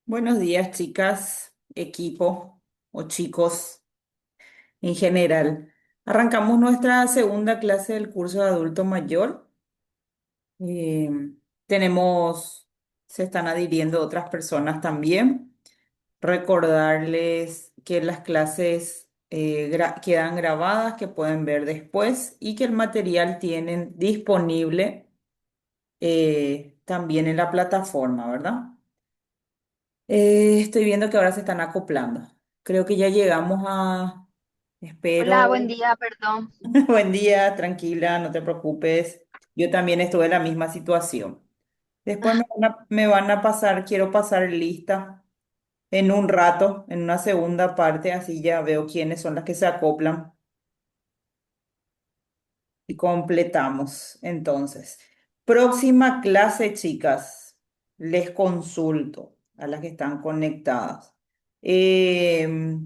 Buenos días, chicas, equipo o chicos en general. Arrancamos nuestra segunda clase del curso de adulto mayor. Eh, se están adhiriendo otras personas también. Recordarles que las clases quedan grabadas, que pueden ver después y que el material tienen disponible también en la plataforma, ¿verdad? Estoy viendo que ahora se están acoplando. Creo que ya llegamos a... Hola, buen Espero. día, perdón. Buen día, tranquila, no te preocupes. Yo también estuve en la misma situación. Después me van a pasar, quiero pasar lista en un rato, en una segunda parte, así ya veo quiénes son las que se acoplan y completamos. Entonces, próxima clase, chicas, les consulto a las que están conectadas.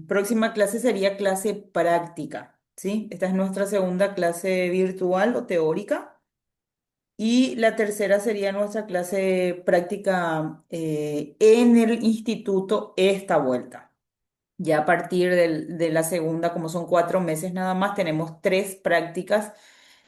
Próxima clase sería clase práctica, ¿sí? Esta es nuestra segunda clase virtual o teórica. Y la tercera sería nuestra clase práctica en el instituto esta vuelta. Ya a partir de la segunda, como son 4 meses nada más, tenemos tres prácticas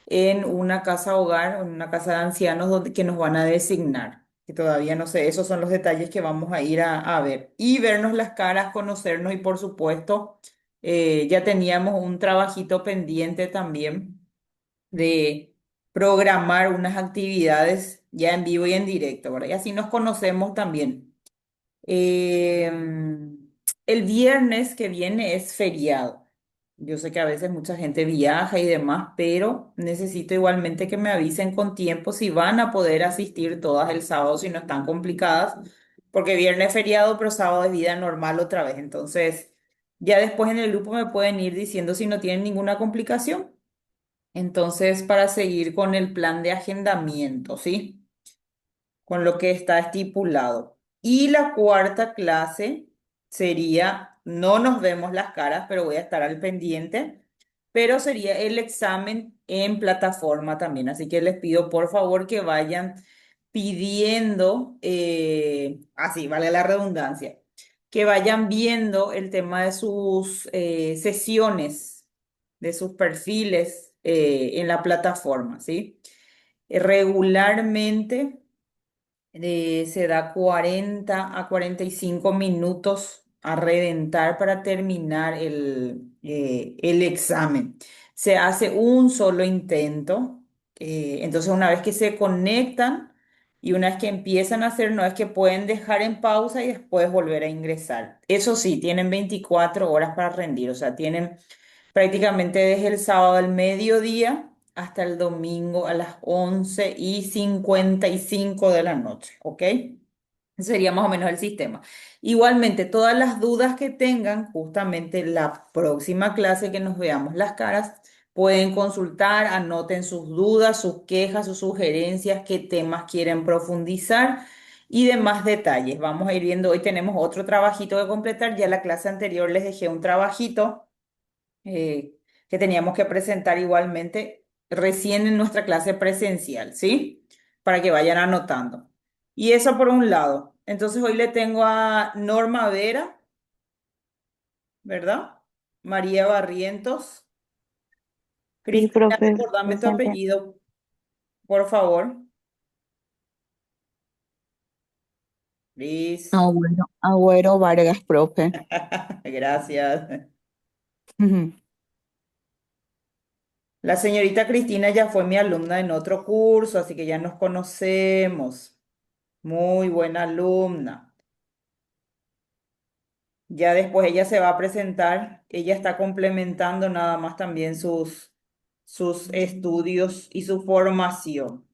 en una casa hogar, en una casa de ancianos que nos van a designar. Que todavía no sé, esos son los detalles que vamos a ir a ver. Y vernos las caras, conocernos y por supuesto, ya teníamos un trabajito pendiente también de programar unas actividades ya en vivo y en directo, ¿verdad? Y así nos conocemos también. Eh, el viernes que viene es feriado. Yo sé que a veces mucha gente viaja y demás, pero necesito igualmente que me avisen con tiempo si van a poder asistir todas el sábado, si no están complicadas, porque viernes es feriado, pero sábado es vida normal otra vez. Entonces, ya después en el grupo me pueden ir diciendo si no tienen ninguna complicación. Entonces, para seguir con el plan de agendamiento, ¿sí? Con lo que está estipulado. Y la cuarta clase sería, no nos vemos las caras, pero voy a estar al pendiente, pero sería el examen en plataforma también. Así que les pido por favor que vayan pidiendo, así vale la redundancia, que vayan viendo el tema de sus sesiones, de sus perfiles en la plataforma, ¿sí? Regularmente se da 40 a 45 minutos a reventar para terminar el examen. Se hace un solo intento, entonces una vez que se conectan y una vez que empiezan a hacer, no es que pueden dejar en pausa y después volver a ingresar. Eso sí, tienen 24 horas para rendir, o sea, tienen prácticamente desde el sábado al mediodía hasta el domingo a las 11:55 de la noche, ¿ok? Ese sería más o menos el sistema. Igualmente, todas las dudas que tengan, justamente la próxima clase que nos veamos las caras, pueden consultar, anoten sus dudas, sus quejas, sus sugerencias, qué temas quieren profundizar y demás detalles. Vamos a ir viendo, hoy tenemos otro trabajito que completar, ya la clase anterior les dejé un trabajito eh, que teníamos que presentar igualmente recién en nuestra clase presencial, ¿sí? Para que vayan anotando. Y eso por un lado. Entonces hoy le tengo a Norma Vera, ¿verdad? María Barrientos. Sí, Cristina, profe, recordame tu presente. apellido, por favor. Liz. Agüero Vargas, profe. Gracias. Ujú. La señorita Cristina ya fue mi alumna en otro curso, así que ya nos conocemos. Muy buena alumna. Ya después ella se va a presentar, ella está complementando nada más también sus estudios y su formación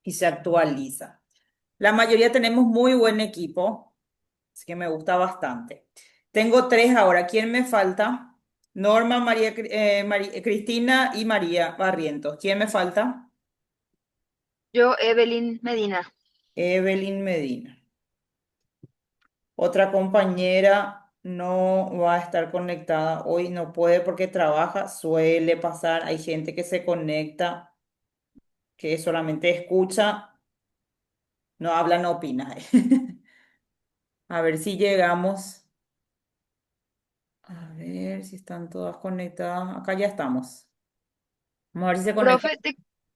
y se actualiza. La mayoría tenemos muy buen equipo, así que me gusta bastante. Tengo tres ahora. ¿Quién me falta? Norma, Cristina y María Barrientos. ¿Quién me falta? Yo, Evelyn Medina. Evelyn Medina. Otra compañera no va a estar conectada hoy, no puede porque trabaja, suele pasar. Hay gente que se conecta, que solamente escucha, no habla, no opina. A ver si llegamos. A ver si están todas conectadas. Acá ya estamos. Vamos a ver si se conecta. Profe,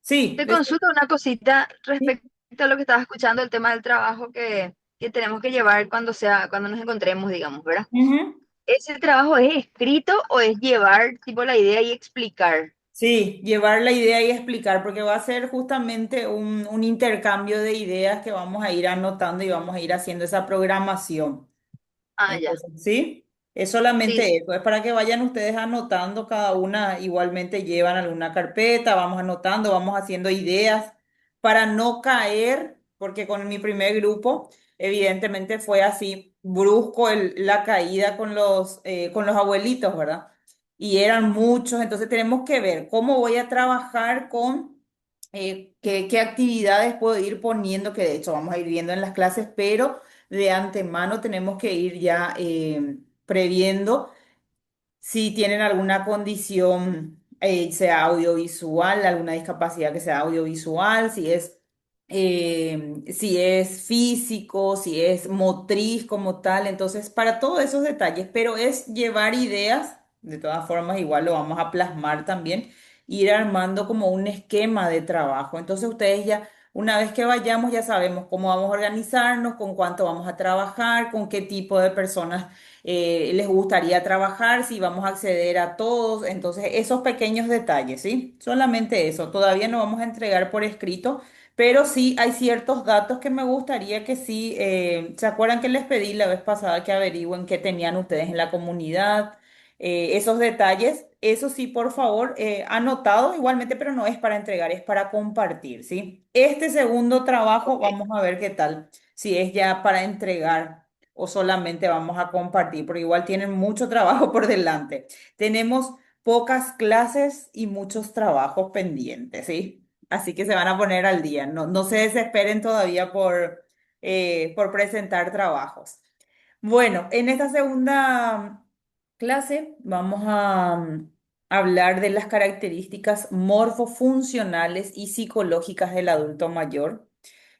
Sí, te consulto una cosita sí. respecto a lo que estaba escuchando, el tema del trabajo que tenemos que llevar cuando nos encontremos, digamos, ¿verdad? Ujú. ¿Ese trabajo es escrito o es llevar tipo la idea y explicar? Sí, llevar la idea y explicar, porque va a ser justamente un intercambio de ideas que vamos a ir anotando y vamos a ir haciendo esa programación. Ah, ya. Entonces, sí, es Sí, solamente sí. eso, es para que vayan ustedes anotando cada una, igualmente llevan alguna carpeta, vamos anotando, vamos haciendo ideas para no caer, porque con mi primer grupo, evidentemente fue así brusco la caída con los abuelitos, ¿verdad? Y eran muchos, entonces tenemos que ver cómo voy a trabajar con qué actividades puedo ir poniendo, que de hecho vamos a ir viendo en las clases, pero de antemano tenemos que ir ya previendo si tienen alguna condición, sea audiovisual, alguna discapacidad que sea audiovisual, si es físico, si es motriz como tal. Entonces, para todos esos detalles, pero es llevar ideas, de todas formas, igual lo vamos a plasmar también, ir armando como un esquema de trabajo. Entonces, ustedes ya, una vez que vayamos, ya sabemos cómo vamos a organizarnos, con cuánto vamos a trabajar, con qué tipo de personas les gustaría trabajar, si vamos a acceder a todos. Entonces, esos pequeños detalles, ¿sí? Solamente eso. Todavía no vamos a entregar por escrito, pero sí hay ciertos datos que me gustaría que sí, ¿se acuerdan que les pedí la vez pasada que averigüen qué tenían ustedes en la comunidad? Esos detalles, eso sí, por favor, anotado igualmente, pero no es para entregar, es para compartir, ¿sí? Este segundo trabajo, Ok. vamos a ver qué tal, si es ya para entregar o solamente vamos a compartir, porque igual tienen mucho trabajo por delante. Tenemos pocas clases y muchos trabajos pendientes, ¿sí? Así que se van a poner al día. No, no se desesperen todavía por presentar trabajos. Bueno, en esta segunda clase vamos a hablar de las características morfofuncionales y psicológicas del adulto mayor,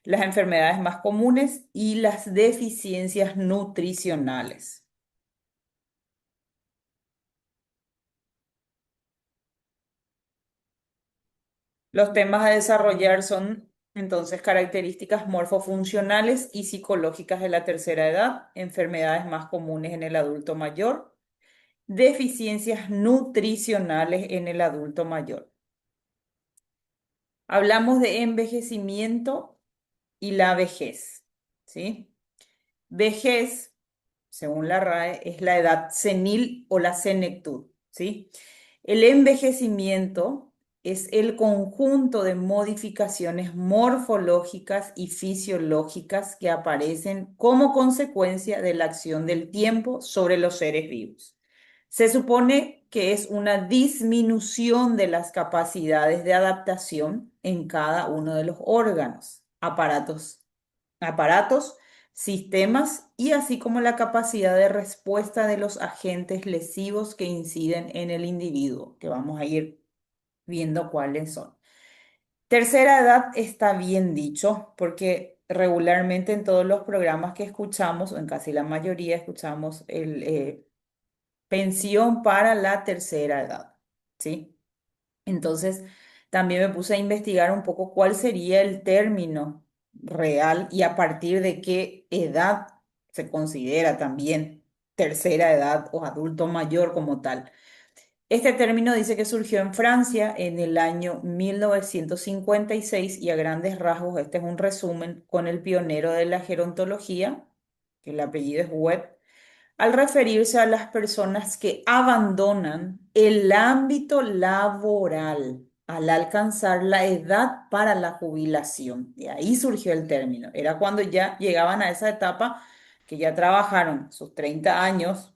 las enfermedades más comunes y las deficiencias nutricionales. Los temas a desarrollar son entonces características morfofuncionales y psicológicas de la tercera edad, enfermedades más comunes en el adulto mayor, deficiencias nutricionales en el adulto mayor. Hablamos de envejecimiento y la vejez, ¿sí? Vejez, según la RAE, es la edad senil o la senectud, ¿sí? El envejecimiento es el conjunto de modificaciones morfológicas y fisiológicas que aparecen como consecuencia de la acción del tiempo sobre los seres vivos. Se supone que es una disminución de las capacidades de adaptación en cada uno de los órganos, aparatos, sistemas y así como la capacidad de respuesta de los agentes lesivos que inciden en el individuo, que vamos a ir viendo cuáles son. Tercera edad está bien dicho, porque regularmente en todos los programas que escuchamos, o en casi la mayoría, escuchamos el pensión para la tercera edad, ¿sí? Entonces, también me puse a investigar un poco cuál sería el término real y a partir de qué edad se considera también tercera edad o adulto mayor como tal. Este término dice que surgió en Francia en el año 1956 y a grandes rasgos este es un resumen con el pionero de la gerontología, que el apellido es Webb, al referirse a las personas que abandonan el ámbito laboral al alcanzar la edad para la jubilación. De ahí surgió el término. Era cuando ya llegaban a esa etapa que ya trabajaron sus 30 años,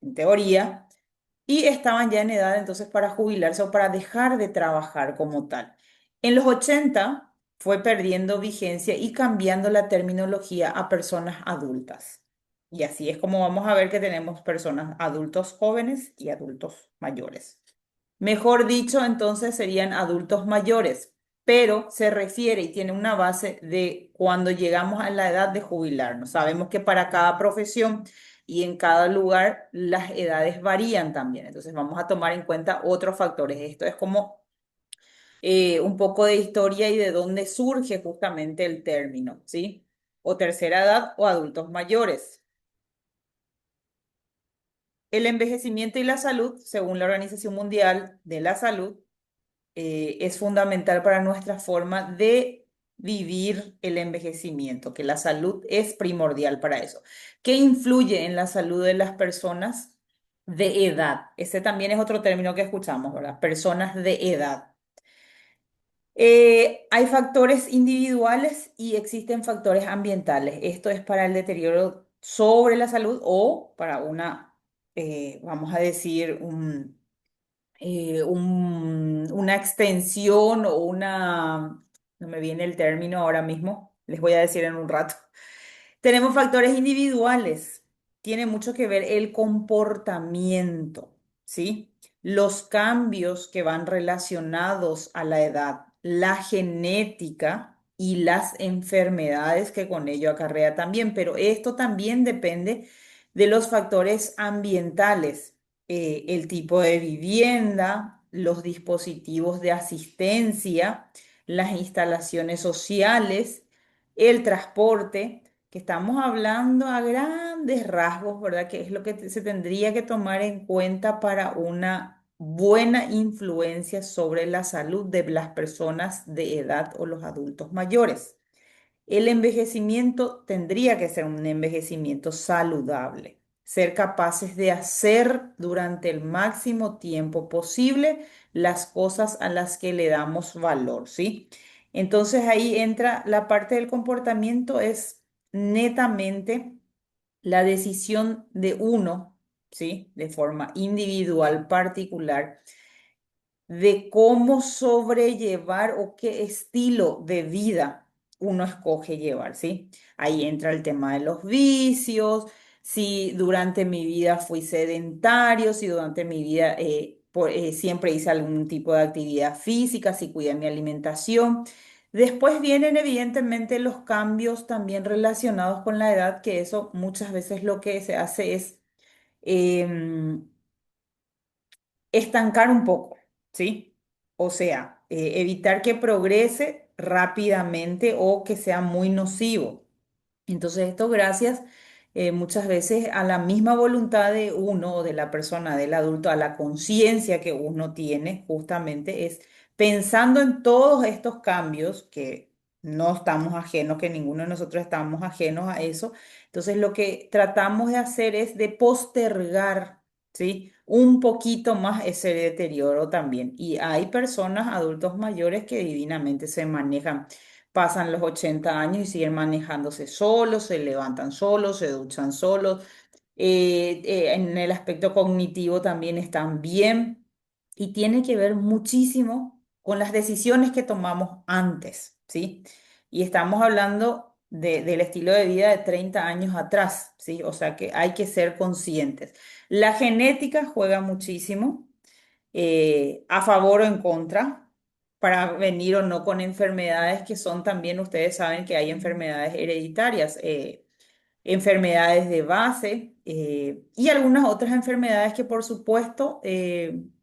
en teoría, y estaban ya en edad entonces para jubilarse o para dejar de trabajar como tal. En los 80 fue perdiendo vigencia y cambiando la terminología a personas adultas. Y así es como vamos a ver que tenemos personas adultos jóvenes y adultos mayores. Mejor dicho, entonces serían adultos mayores. pero se refiere y tiene una base de cuando llegamos a la edad de jubilarnos. Sabemos que para cada profesión y en cada lugar las edades varían también, entonces vamos a tomar en cuenta otros factores. Esto es como un poco de historia y de dónde surge justamente el término, ¿sí? O tercera edad o adultos mayores. El envejecimiento y la salud, según la Organización Mundial de la Salud, es fundamental para nuestra forma de vivir el envejecimiento, que la salud es primordial para eso. ¿Qué influye en la salud de las personas de edad? Ese también es otro término que escuchamos, ¿verdad? Personas de edad. Hay factores individuales y existen factores ambientales. Esto es para el deterioro sobre la salud o para una, vamos a decir, una extensión o una, no me viene el término ahora mismo, les voy a decir en un rato. Tenemos factores individuales. Tiene mucho que ver el comportamiento, ¿sí? Los cambios que van relacionados a la edad, la genética y las enfermedades que con ello acarrea también. Pero esto también depende de los factores ambientales, el tipo de vivienda, los dispositivos de asistencia, las instalaciones sociales, el transporte, que estamos hablando a grandes rasgos, ¿verdad? Que es lo que se tendría que tomar en cuenta para una buena influencia sobre la salud de las personas de edad o los adultos mayores. El envejecimiento tendría que ser un envejecimiento saludable, ser capaces de hacer durante el máximo tiempo posible las cosas a las que le damos valor, ¿sí? Entonces ahí entra la parte del comportamiento, es netamente la decisión de uno, ¿sí? De forma individual, particular de cómo sobrellevar o qué estilo de vida uno escoge llevar, ¿sí? Ahí entra el tema de los vicios, si durante mi vida fui sedentario, si durante mi vida siempre hice algún tipo de actividad física, si cuidé mi alimentación. Después vienen evidentemente los cambios también relacionados con la edad, que eso muchas veces lo que se hace es em, estancar un poco, ¿sí? O sea, evitar que progrese rápidamente o que sea muy nocivo. Entonces, esto gracias muchas veces a la misma voluntad de uno o de la persona, del adulto, a la conciencia que uno tiene, justamente es pensando en todos estos cambios que no estamos ajenos, que ninguno de nosotros estamos ajenos a eso. Entonces, lo que tratamos de hacer es de postergar, ¿sí? Un poquito más ese deterioro también. Y hay personas, adultos mayores, que divinamente se manejan, pasan los 80 años y siguen manejándose solos, se levantan solos, se duchan solos. En el aspecto cognitivo también están bien y tiene que ver muchísimo con las decisiones que tomamos antes, ¿sí? Y estamos hablando del estilo de vida de 30 años atrás, ¿sí? O sea que hay que ser conscientes. La genética juega muchísimo, a favor o en contra, para venir o no con enfermedades que son también, ustedes saben que hay enfermedades hereditarias, enfermedades de base y algunas otras enfermedades que por supuesto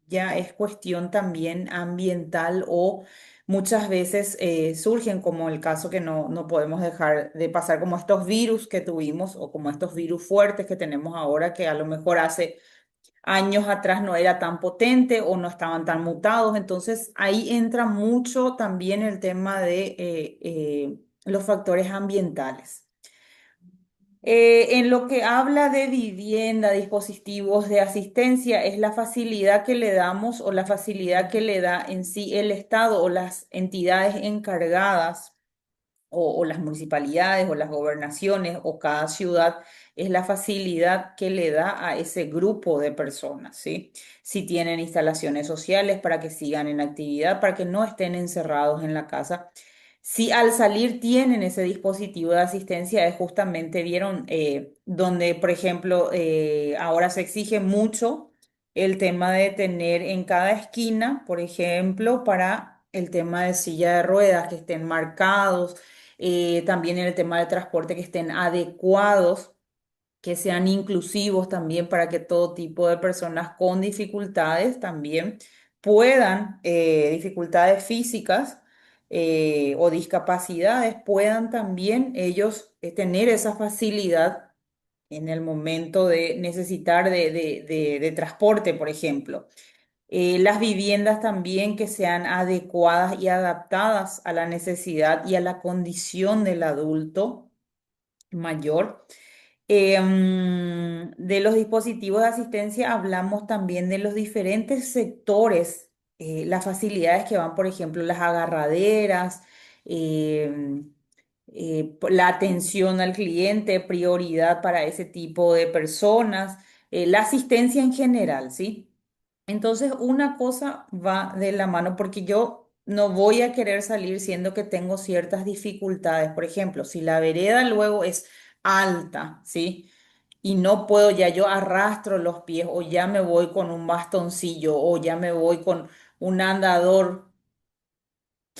ya es cuestión también ambiental o muchas veces surgen como el caso que no podemos dejar de pasar como estos virus que tuvimos o como estos virus fuertes que tenemos ahora que a lo mejor hace años atrás no era tan potente o no estaban tan mutados. Entonces ahí entra mucho también el tema de los factores ambientales. En lo que habla de vivienda, dispositivos de asistencia, es la facilidad que le damos o la facilidad que le da en sí el Estado o las entidades encargadas o las municipalidades o las gobernaciones o cada ciudad, es la facilidad que le da a ese grupo de personas, ¿sí? Si tienen instalaciones sociales para que sigan en actividad, para que no estén encerrados en la casa. Si al salir tienen ese dispositivo de asistencia, es justamente, vieron, donde, por ejemplo, ahora se exige mucho el tema de tener en cada esquina, por ejemplo, para el tema de silla de ruedas, que estén marcados, también en el tema de transporte, que estén adecuados, que sean inclusivos también para que todo tipo de personas con dificultades también puedan, dificultades físicas o discapacidades, puedan también ellos tener esa facilidad en el momento de necesitar de transporte, por ejemplo. Las viviendas también que sean adecuadas y adaptadas a la necesidad y a la condición del adulto mayor. De los dispositivos de asistencia hablamos también de los diferentes sectores, las facilidades que van, por ejemplo, las agarraderas, em, la atención al cliente, prioridad para ese tipo de personas, la asistencia en general, ¿sí? Entonces, una cosa va de la mano porque yo no voy a querer salir siendo que tengo ciertas dificultades. Por ejemplo, si la vereda luego es alta, ¿sí? Y no puedo, ya yo arrastro los pies o ya me voy con un bastoncillo o ya me voy con un andador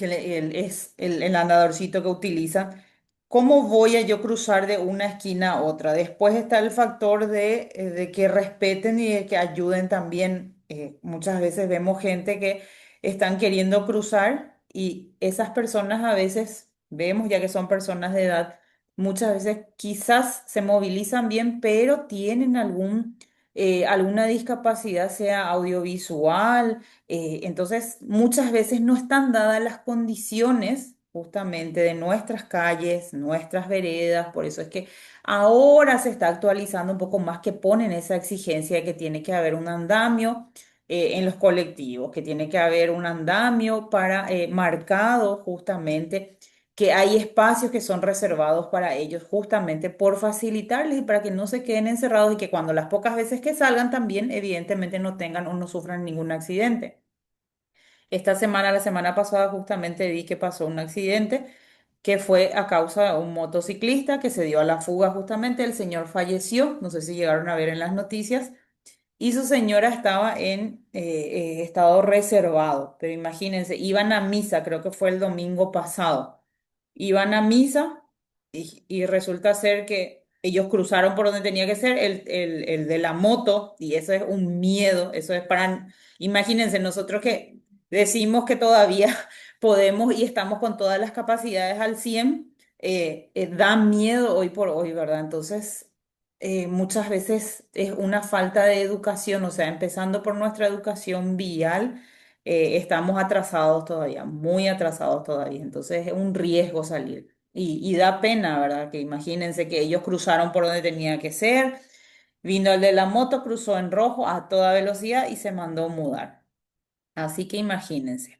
es el andadorcito que utilizan. ¿Cómo voy a yo cruzar de una esquina a otra? Después está el factor de que respeten y de que ayuden también. Muchas veces vemos gente que están queriendo cruzar y esas personas a veces, vemos ya que son personas de edad, muchas veces quizás se movilizan bien, pero tienen alguna discapacidad, sea audiovisual, entonces, muchas veces no están dadas las condiciones justamente de nuestras calles, nuestras veredas, por eso es que ahora se está actualizando un poco más que ponen esa exigencia de que tiene que haber un andamio en los colectivos, que tiene que haber un andamio para marcado justamente, que hay espacios que son reservados para ellos justamente por facilitarles y para que no se queden encerrados y que cuando las pocas veces que salgan también evidentemente no tengan o no sufran ningún accidente. Esta semana, la semana pasada, justamente vi que pasó un accidente que fue a causa de un motociclista que se dio a la fuga justamente. El señor falleció, no sé si llegaron a ver en las noticias, y su señora estaba en estado reservado. Pero imagínense, iban a misa, creo que fue el domingo pasado. Iban a misa y resulta ser que ellos cruzaron por donde tenía que ser el de la moto, y eso es un miedo, eso es para, imagínense, nosotros que decimos que todavía podemos y estamos con todas las capacidades al 100, da miedo hoy por hoy, ¿verdad? Entonces, muchas veces es una falta de educación, o sea, empezando por nuestra educación vial, estamos atrasados todavía, muy atrasados todavía, entonces es un riesgo salir. Y da pena, ¿verdad? Que imagínense que ellos cruzaron por donde tenía que ser, vino el de la moto, cruzó en rojo a toda velocidad y se mandó mudar. Así que imagínense.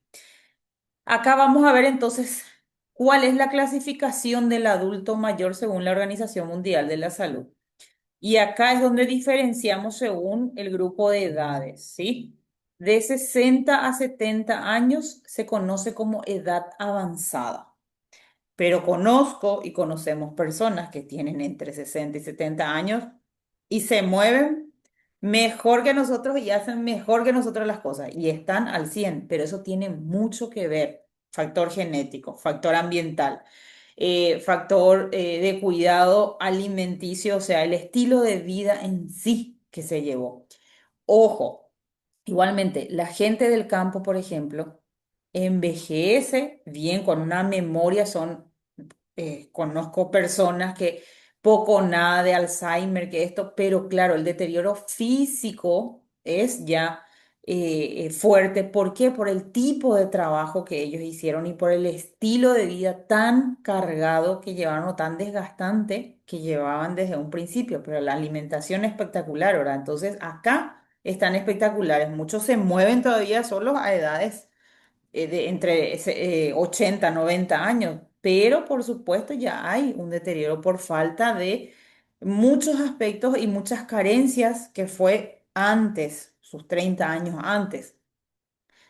Acá vamos a ver entonces cuál es la clasificación del adulto mayor según la Organización Mundial de la Salud. Y acá es donde diferenciamos según el grupo de edades, ¿sí? De 60 a 70 años se conoce como edad avanzada, pero conozco y conocemos personas que tienen entre 60 y 70 años y se mueven mejor que nosotros y hacen mejor que nosotros las cosas y están al 100, pero eso tiene mucho que ver. Factor genético, factor ambiental, factor de cuidado alimenticio, o sea, el estilo de vida en sí que se llevó. Ojo, igualmente, la gente del campo, por ejemplo, envejece bien con una memoria, conozco personas que poco o nada de Alzheimer, que esto, pero claro, el deterioro físico es ya fuerte. ¿Por qué? Por el tipo de trabajo que ellos hicieron y por el estilo de vida tan cargado que llevaron o tan desgastante que llevaban desde un principio, pero la alimentación espectacular, ¿verdad? Entonces acá están espectaculares. Muchos se mueven todavía solos a edades de entre 80, 90 años, pero por supuesto ya hay un deterioro por falta de muchos aspectos y muchas carencias que fue antes, sus 30 años antes.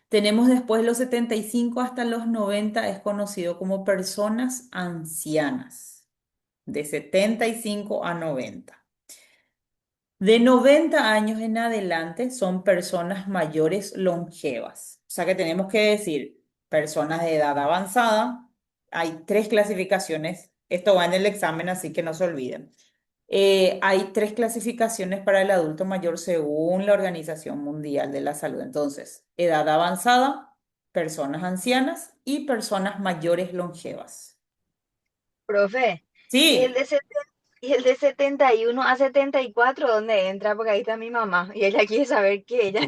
Tenemos después los 75 hasta los 90 es conocido como personas ancianas, de 75 a 90. De 90 años en adelante son personas mayores longevas. O sea que tenemos que decir, personas de edad avanzada. Hay tres clasificaciones. Esto va en el examen, así que no se olviden. Hay tres clasificaciones para el adulto mayor según la Organización Mundial de la Salud. Entonces, edad avanzada, personas ancianas y personas mayores longevas. Profe, ¿y el Sí. de, y el de 71 a 74 dónde entra? Porque ahí está mi mamá y ella quiere saber que ella...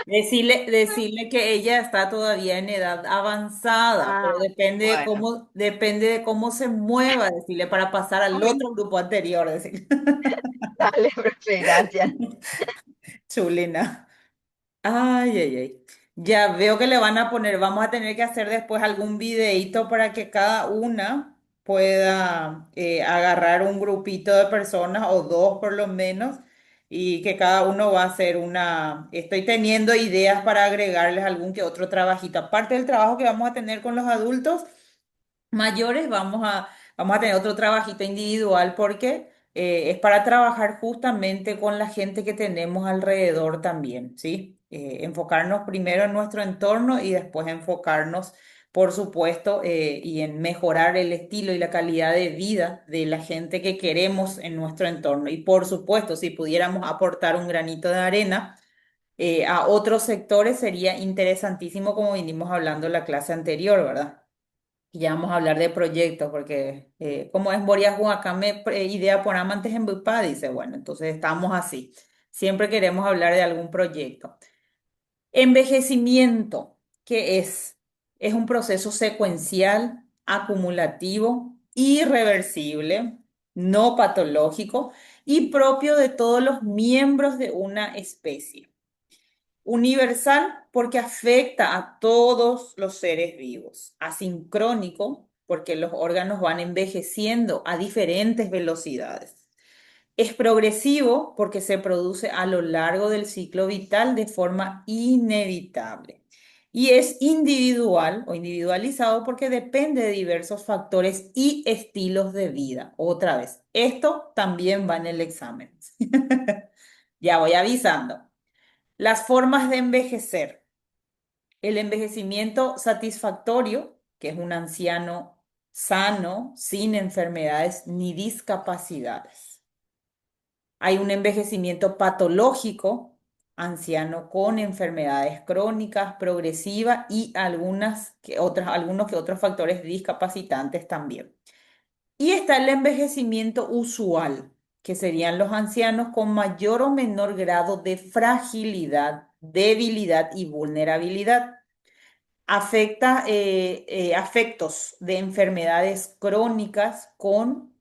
Decirle que ella está todavía en edad avanzada, pero Ah, bueno. depende de cómo se mueva, decirle para pasar al Ay, otro grupo anterior, decirle. dale, profe, gracias. Chulina. Ay, ay, ay. Ya veo que le van a poner, vamos a tener que hacer después algún videíto para que cada una pueda agarrar un grupito de personas o dos por lo menos y que cada uno va a hacer una, estoy teniendo ideas para agregarles algún que otro trabajito. Aparte del trabajo que vamos a tener con los adultos mayores, vamos a tener otro trabajito individual porque es para trabajar justamente con la gente que tenemos alrededor también, ¿sí? Enfocarnos primero en nuestro entorno y después enfocarnos, por supuesto, y en mejorar el estilo y la calidad de vida de la gente que queremos en nuestro entorno. Y por supuesto, si pudiéramos aportar un granito de arena a otros sectores, sería interesantísimo como vinimos hablando en la clase anterior, ¿verdad? Y ya vamos a hablar de proyectos, porque como es Boreas Guacame, idea por amantes en Bupa, dice, bueno, entonces estamos así. Siempre queremos hablar de algún proyecto. Envejecimiento, ¿qué es? Es un proceso secuencial, acumulativo, irreversible, no patológico y propio de todos los miembros de una especie. Universal porque afecta a todos los seres vivos. Asincrónico porque los órganos van envejeciendo a diferentes velocidades. Es progresivo porque se produce a lo largo del ciclo vital de forma inevitable. Y es individual o individualizado porque depende de diversos factores y estilos de vida. Otra vez, esto también va en el examen. Ya voy avisando. Las formas de envejecer. El envejecimiento satisfactorio, que es un anciano sano, sin enfermedades ni discapacidades. Hay un envejecimiento patológico, anciano con enfermedades crónicas, progresivas y algunos que otros factores discapacitantes también. Y está el envejecimiento usual, que serían los ancianos con mayor o menor grado de fragilidad, debilidad y vulnerabilidad. Afecta afectos de enfermedades crónicas con,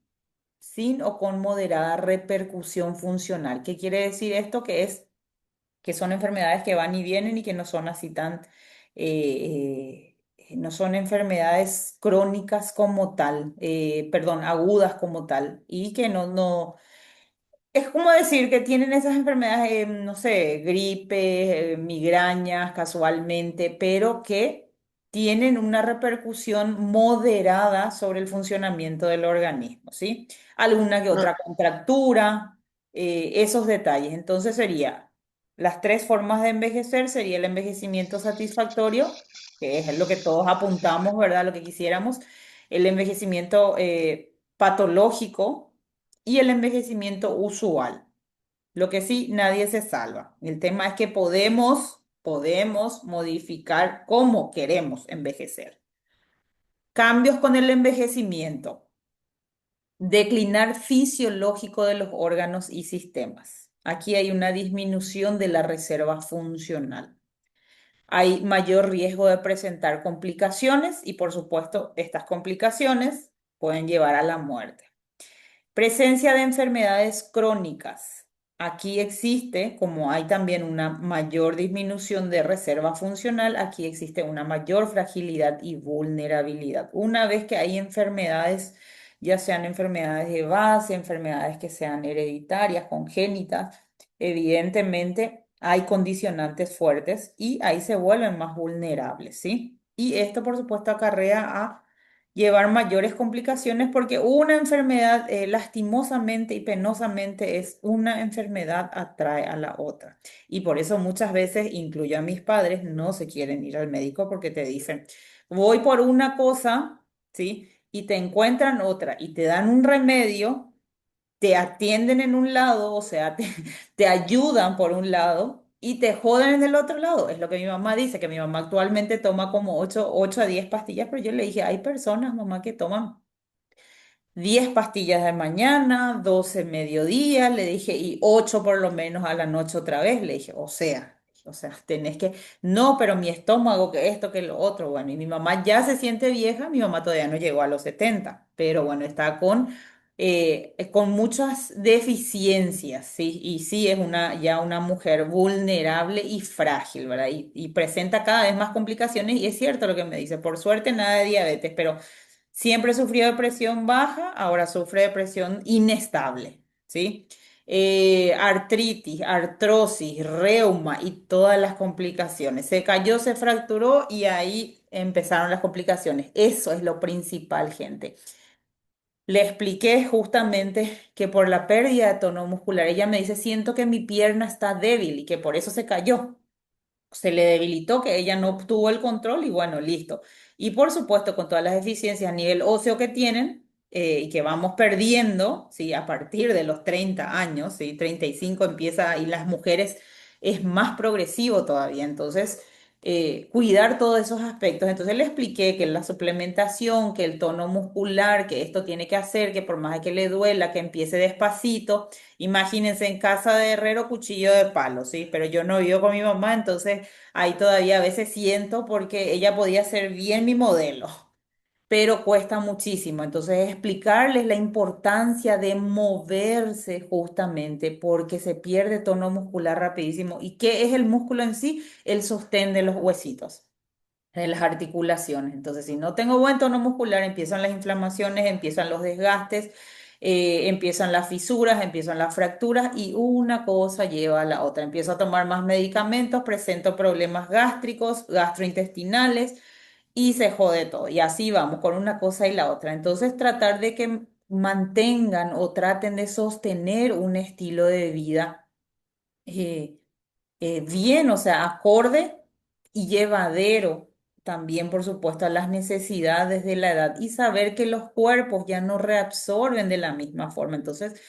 sin o con moderada repercusión funcional. ¿Qué quiere decir esto? Que son enfermedades que van y vienen y que no son así tan, no son enfermedades crónicas como tal, perdón, agudas como tal, y que es como decir que tienen esas enfermedades, no sé, gripe, migrañas casualmente, pero que tienen una repercusión moderada sobre el funcionamiento del organismo, ¿sí? Alguna que No, otra contractura, esos detalles. Entonces sería, las tres formas de envejecer sería el envejecimiento satisfactorio, que es lo que todos apuntamos, ¿verdad? Lo que quisiéramos. El envejecimiento patológico y el envejecimiento usual. Lo que sí, nadie se salva. El tema es que podemos modificar cómo queremos envejecer. Cambios con el envejecimiento. Declinar fisiológico de los órganos y sistemas. Aquí hay una disminución de la reserva funcional. Hay mayor riesgo de presentar complicaciones y, por supuesto, estas complicaciones pueden llevar a la muerte. Presencia de enfermedades crónicas. Aquí existe, como hay también una mayor disminución de reserva funcional, aquí existe una mayor fragilidad y vulnerabilidad. Una vez que hay enfermedades, ya sean enfermedades de base, enfermedades que sean hereditarias, congénitas, evidentemente hay condicionantes fuertes y ahí se vuelven más vulnerables, ¿sí? Y esto, por supuesto, acarrea a llevar mayores complicaciones porque una enfermedad, lastimosamente y penosamente, es una enfermedad atrae a la otra. Y por eso muchas veces, incluyo a mis padres, no se quieren ir al médico porque te dicen, voy por una cosa, ¿sí? Y te encuentran otra y te dan un remedio, te atienden en un lado, o sea, te ayudan por un lado y te joden en el otro lado. Es lo que mi mamá dice, que mi mamá actualmente toma como 8 a 10 pastillas, pero yo le dije, hay personas, mamá, que toman 10 pastillas de mañana, 12 mediodía, le dije, y 8 por lo menos a la noche otra vez, le dije, o sea, tenés que, no, pero mi estómago, que esto, que lo otro, bueno, y mi mamá ya se siente vieja, mi mamá todavía no llegó a los 70 pero bueno, está con muchas deficiencias, ¿sí? Y sí es ya una mujer vulnerable y frágil, ¿verdad? Y presenta cada vez más complicaciones, y es cierto lo que me dice, por suerte nada de diabetes, pero siempre sufrió de presión baja, ahora sufre de presión inestable, ¿sí? Artritis, artrosis, reuma y todas las complicaciones. Se cayó, se fracturó y ahí empezaron las complicaciones. Eso es lo principal, gente. Le expliqué justamente que por la pérdida de tono muscular, ella me dice, siento que mi pierna está débil y que por eso se cayó, se le debilitó, que ella no obtuvo el control y bueno, listo. Y por supuesto, con todas las deficiencias a nivel óseo que tienen, y que vamos perdiendo, ¿sí? A partir de los 30 años, ¿sí? 35 empieza, y las mujeres es más progresivo todavía. Entonces, cuidar todos esos aspectos. Entonces le expliqué que la suplementación, que el tono muscular, que esto tiene que hacer, que por más que le duela, que empiece despacito. Imagínense, en casa de herrero, cuchillo de palo, ¿sí? Pero yo no vivo con mi mamá, entonces ahí todavía a veces siento porque ella podía ser bien mi modelo, pero cuesta muchísimo. Entonces explicarles la importancia de moverse justamente porque se pierde tono muscular rapidísimo. ¿Y qué es el músculo en sí? El sostén de los huesitos, de las articulaciones. Entonces, si no tengo buen tono muscular, empiezan las inflamaciones, empiezan los desgastes, empiezan las fisuras, empiezan las fracturas y una cosa lleva a la otra. Empiezo a tomar más medicamentos, presento problemas gástricos, gastrointestinales y se jode todo. Y así vamos con una cosa y la otra. Entonces, tratar de que mantengan o traten de sostener un estilo de vida. eh, Bien, o sea, acorde y llevadero también, por supuesto, a las necesidades de la edad y saber que los cuerpos ya no reabsorben de la misma forma, entonces,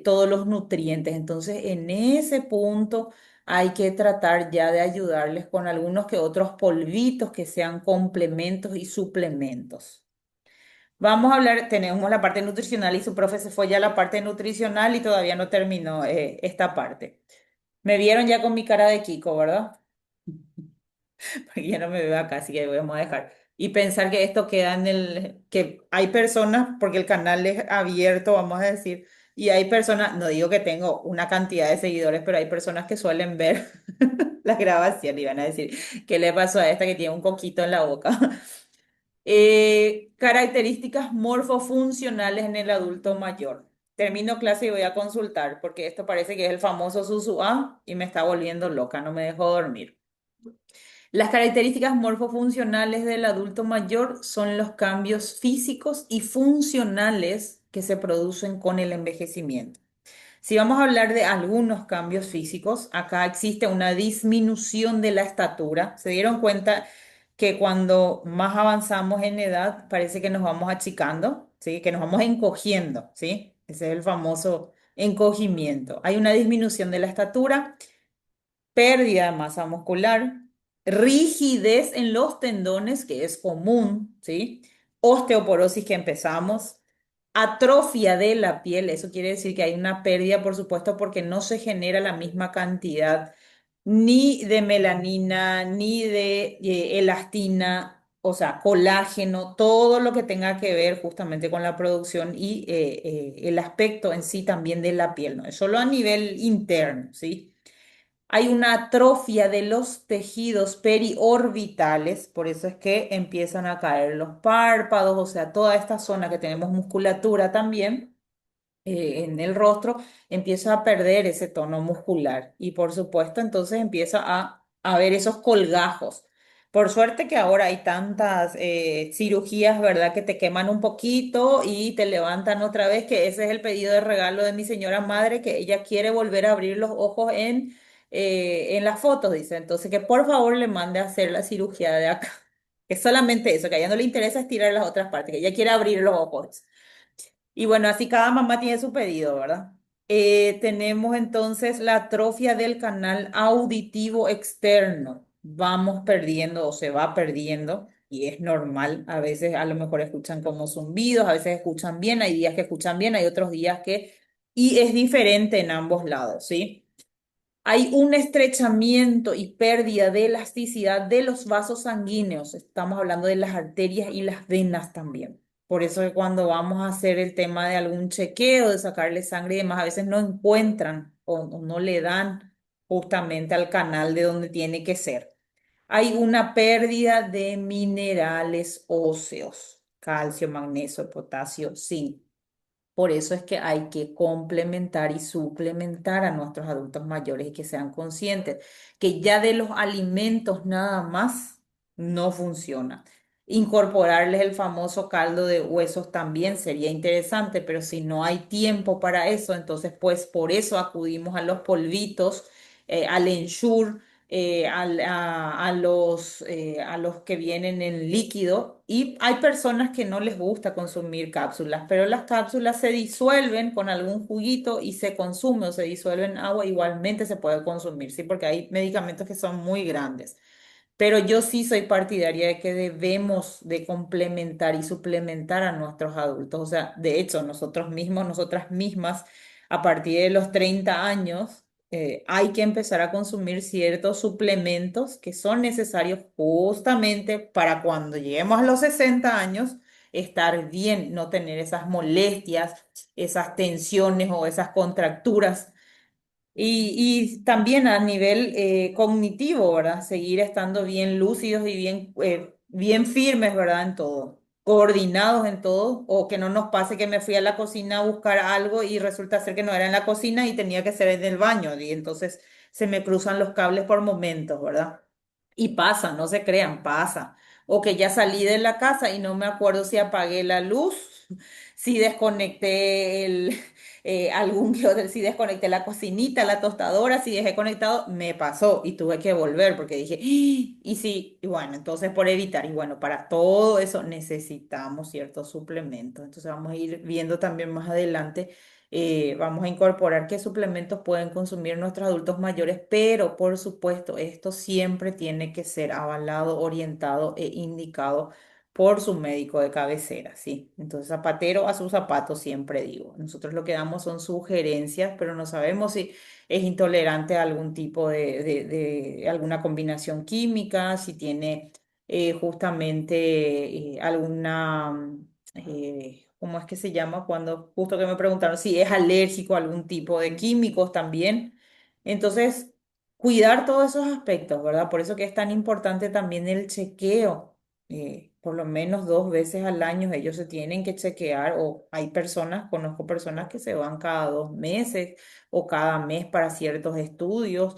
todos los nutrientes. Entonces, en ese punto hay que tratar ya de ayudarles con algunos que otros polvitos que sean complementos y suplementos. Vamos a hablar, tenemos la parte nutricional y su profe se fue ya a la parte nutricional y todavía no terminó, esta parte. Me vieron ya con mi cara de Kiko, ¿verdad? Porque ya no me veo acá, así que vamos a dejar. Y pensar que esto queda que hay personas, porque el canal es abierto, vamos a decir, y hay personas, no digo que tengo una cantidad de seguidores, pero hay personas que suelen ver la grabación y van a decir, ¿qué le pasó a esta que tiene un coquito en la boca? Características morfofuncionales en el adulto mayor. Termino clase y voy a consultar, porque esto parece que es el famoso SUSUA y me está volviendo loca, no me dejo dormir. Las características morfofuncionales del adulto mayor son los cambios físicos y funcionales que se producen con el envejecimiento. Si vamos a hablar de algunos cambios físicos, acá existe una disminución de la estatura. ¿Se dieron cuenta que cuando más avanzamos en edad parece que nos vamos achicando? ¿Sí? Que nos vamos encogiendo, ¿sí? Ese es el famoso encogimiento. Hay una disminución de la estatura, pérdida de masa muscular, rigidez en los tendones, que es común, ¿sí? Osteoporosis, que empezamos, atrofia de la piel, eso quiere decir que hay una pérdida, por supuesto, porque no se genera la misma cantidad ni de melanina, ni de elastina, o sea, colágeno, todo lo que tenga que ver justamente con la producción y el aspecto en sí también de la piel, no es solo a nivel interno, ¿sí? Hay una atrofia de los tejidos periorbitales, por eso es que empiezan a caer los párpados, o sea, toda esta zona que tenemos musculatura también, en el rostro, empieza a perder ese tono muscular y por supuesto entonces empieza a ver esos colgajos. Por suerte que ahora hay tantas cirugías, ¿verdad? Que te queman un poquito y te levantan otra vez, que ese es el pedido de regalo de mi señora madre, que ella quiere volver a abrir los ojos en las fotos, dice. Entonces, que por favor le mande a hacer la cirugía de acá. Que solamente eso, que a ella no le interesa estirar las otras partes, que ella quiere abrir los ojos. Y bueno, así cada mamá tiene su pedido, ¿verdad? Tenemos entonces la atrofia del canal auditivo externo. Vamos perdiendo o se va perdiendo y es normal. A veces a lo mejor escuchan como zumbidos, a veces escuchan bien, hay días que escuchan bien, hay otros días que... Y es diferente en ambos lados, ¿sí? Hay un estrechamiento y pérdida de elasticidad de los vasos sanguíneos. Estamos hablando de las arterias y las venas también. Por eso que cuando vamos a hacer el tema de algún chequeo, de sacarle sangre y demás, a veces no encuentran o no le dan justamente al canal de donde tiene que ser. Hay una pérdida de minerales óseos, calcio, magnesio, potasio, zinc. Por eso es que hay que complementar y suplementar a nuestros adultos mayores y que sean conscientes que ya de los alimentos nada más no funciona. Incorporarles el famoso caldo de huesos también sería interesante, pero si no hay tiempo para eso, entonces pues por eso acudimos a los polvitos, al Ensure, a los que vienen en líquido y hay personas que no les gusta consumir cápsulas, pero las cápsulas se disuelven con algún juguito y se consume o se disuelven en agua, igualmente se puede consumir, ¿sí? Porque hay medicamentos que son muy grandes. Pero yo sí soy partidaria de que debemos de complementar y suplementar a nuestros adultos. O sea, de hecho, nosotros mismos, nosotras mismas, a partir de los 30 años, hay que empezar a consumir ciertos suplementos que son necesarios justamente para cuando lleguemos a los 60 años, estar bien, no tener esas molestias, esas tensiones o esas contracturas y también a nivel cognitivo, ¿verdad? Seguir estando bien lúcidos y bien firmes, ¿verdad? En todo, coordinados en todo, o que no nos pase que me fui a la cocina a buscar algo y resulta ser que no era en la cocina y tenía que ser en el baño, y entonces se me cruzan los cables por momentos, ¿verdad? Y pasa, no se crean, pasa. O que ya salí de la casa y no me acuerdo si apagué la luz, si desconecté algún que otro, si desconecté la cocinita, la tostadora, si dejé conectado, me pasó y tuve que volver porque dije, "¡Ah!". Y sí, y bueno, entonces por evitar, y bueno, para todo eso necesitamos ciertos suplementos. Entonces vamos a ir viendo también más adelante, vamos a incorporar qué suplementos pueden consumir nuestros adultos mayores, pero por supuesto, esto siempre tiene que ser avalado, orientado e indicado por su médico de cabecera, ¿sí? Entonces, zapatero a sus zapatos, siempre digo. Nosotros lo que damos son sugerencias, pero no sabemos si es intolerante a algún tipo de alguna combinación química, si tiene justamente ¿cómo es que se llama? Cuando justo que me preguntaron si es alérgico a algún tipo de químicos también. Entonces, cuidar todos esos aspectos, ¿verdad? Por eso que es tan importante también el chequeo por lo menos 2 veces al año ellos se tienen que chequear o hay personas, conozco personas que se van cada 2 meses o cada mes para ciertos estudios,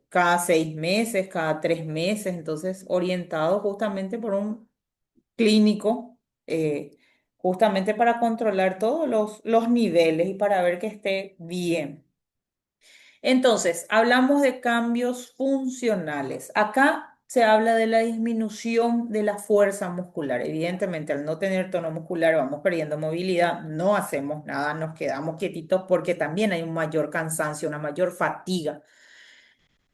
cada 6 meses, cada 3 meses, entonces orientado justamente por un clínico, justamente para controlar todos los niveles y para ver que esté bien. Entonces, hablamos de cambios funcionales. Acá se habla de la disminución de la fuerza muscular. Evidentemente, al no tener tono muscular, vamos perdiendo movilidad, no hacemos nada, nos quedamos quietitos porque también hay un mayor cansancio, una mayor fatiga.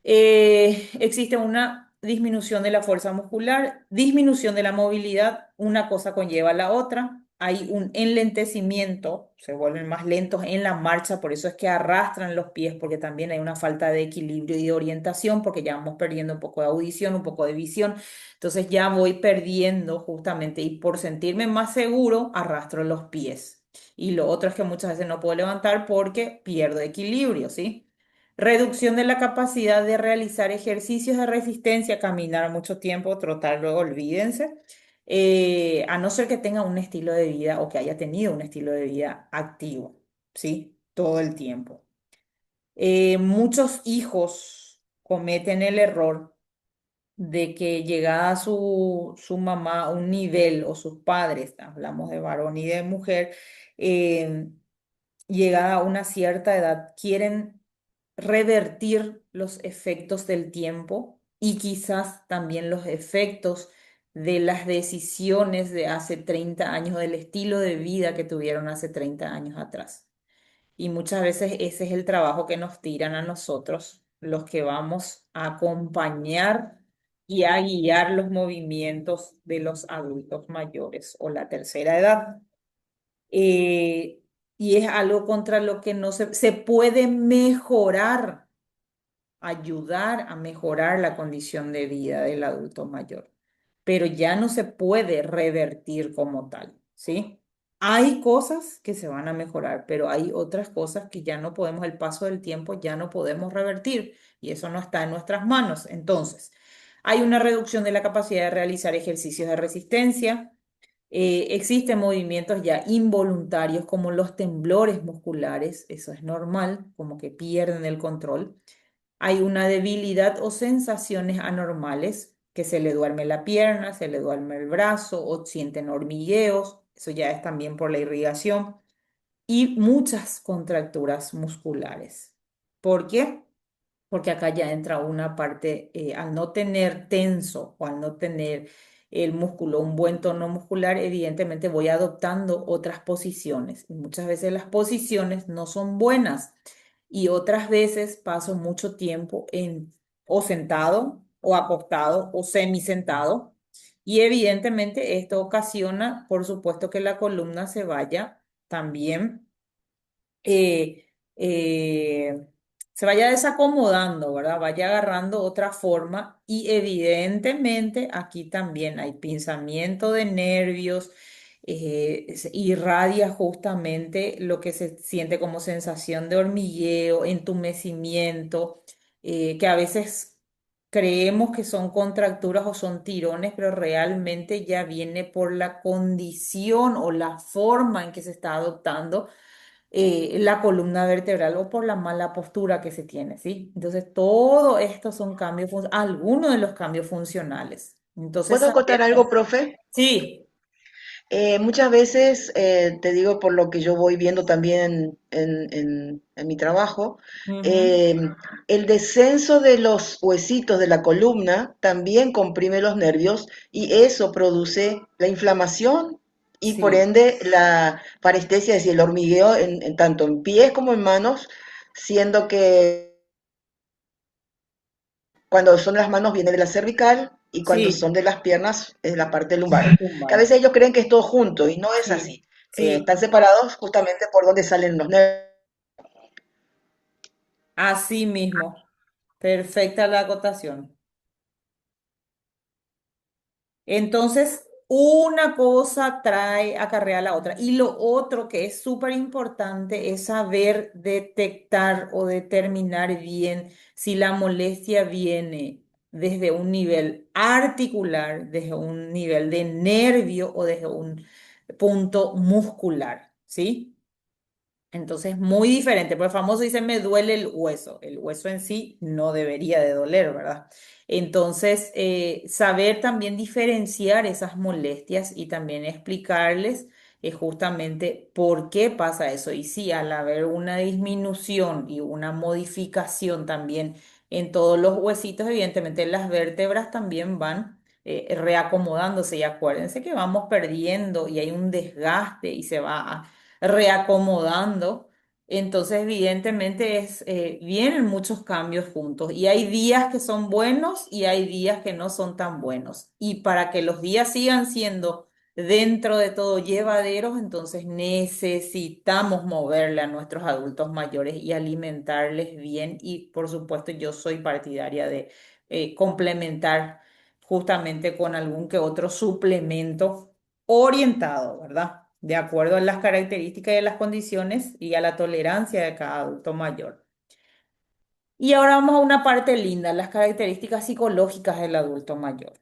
Existe una disminución de la fuerza muscular, disminución de la movilidad, una cosa conlleva a la otra, hay un enlentecimiento, se vuelven más lentos en la marcha, por eso es que arrastran los pies, porque también hay una falta de equilibrio y de orientación, porque ya vamos perdiendo un poco de audición, un poco de visión, entonces ya voy perdiendo justamente, y por sentirme más seguro, arrastro los pies. Y lo otro es que muchas veces no puedo levantar porque pierdo equilibrio, ¿sí? Reducción de la capacidad de realizar ejercicios de resistencia, caminar mucho tiempo, trotar luego, olvídense. A no ser que tenga un estilo de vida o que haya tenido un estilo de vida activo, ¿sí? Todo el tiempo. Muchos hijos cometen el error de que llegada su mamá a un nivel o sus padres, hablamos de varón y de mujer, eh, llegada a una cierta edad, quieren revertir los efectos del tiempo y quizás también los efectos de las decisiones de hace 30 años, del estilo de vida que tuvieron hace 30 años atrás. Y muchas veces ese es el trabajo que nos tiran a nosotros, los que vamos a acompañar y a guiar los movimientos de los adultos mayores o la tercera edad. Eh, y es algo contra lo que no se puede mejorar, ayudar a mejorar la condición de vida del adulto mayor, pero ya no se puede revertir como tal, ¿sí? Hay cosas que se van a mejorar, pero hay otras cosas que ya no podemos, el paso del tiempo ya no podemos revertir y eso no está en nuestras manos. Entonces, hay una reducción de la capacidad de realizar ejercicios de resistencia. Existen movimientos ya involuntarios como los temblores musculares, eso es normal, como que pierden el control. Hay una debilidad o sensaciones anormales, que se le duerme la pierna, se le duerme el brazo o sienten hormigueos, eso ya es también por la irrigación, y muchas contracturas musculares. ¿Por qué? Porque acá ya entra una parte, al no tener tenso o al no tener el músculo, un buen tono muscular, evidentemente voy adoptando otras posiciones y muchas veces las posiciones no son buenas y otras veces paso mucho tiempo en o sentado o acostado o semisentado y evidentemente esto ocasiona, por supuesto, que la columna se vaya también eh, eh, se vaya desacomodando, ¿verdad? Vaya agarrando otra forma y evidentemente aquí también hay pinzamiento de nervios, se irradia justamente lo que se siente como sensación de hormigueo, entumecimiento, que a veces creemos que son contracturas o son tirones, pero realmente ya viene por la condición o la forma en que se está adoptando la columna vertebral o por la mala postura que se tiene, ¿sí? Entonces, todo esto son cambios, algunos de los cambios funcionales. Entonces, ¿Puedo acotar algo, sabemos, profe? sí, Muchas veces, te digo por lo que yo voy viendo también en mi trabajo, ujú, eh, el descenso de los huesitos de la columna también comprime los nervios y eso produce la inflamación y por sí, ende la parestesia, es decir, el hormigueo tanto en pies como en manos, siendo que cuando son las manos viene de la cervical y cuando son sí, de las piernas es la parte lumbar. Que a veces ellos creen que es todo junto y no es sí, así. Están sí, separados justamente por donde salen los nervios. así mismo. Perfecta la acotación. Entonces, una cosa trae, acarrea la otra. Y lo otro que es súper importante es saber detectar o determinar bien si la molestia viene desde un nivel articular, desde un nivel de nervio o desde un punto muscular, ¿sí? Entonces, muy diferente, porque el famoso dice, me duele el hueso. El hueso en sí no debería de doler, ¿verdad? Entonces, saber también diferenciar esas molestias y también explicarles justamente por qué pasa eso. Y sí, al haber una disminución y una modificación también en todos los huesitos, evidentemente las vértebras también van reacomodándose. Y acuérdense que vamos perdiendo y hay un desgaste y se va reacomodando. Entonces, evidentemente, vienen muchos cambios juntos y hay días que son buenos y hay días que no son tan buenos. Y para que los días sigan siendo dentro de todo llevaderos, entonces necesitamos moverle a nuestros adultos mayores y alimentarles bien. Y por supuesto, yo soy partidaria de complementar justamente con algún que otro suplemento orientado, ¿verdad? De acuerdo a las características y a las condiciones y a la tolerancia de cada adulto mayor. Y ahora vamos a una parte linda, las características psicológicas del adulto mayor.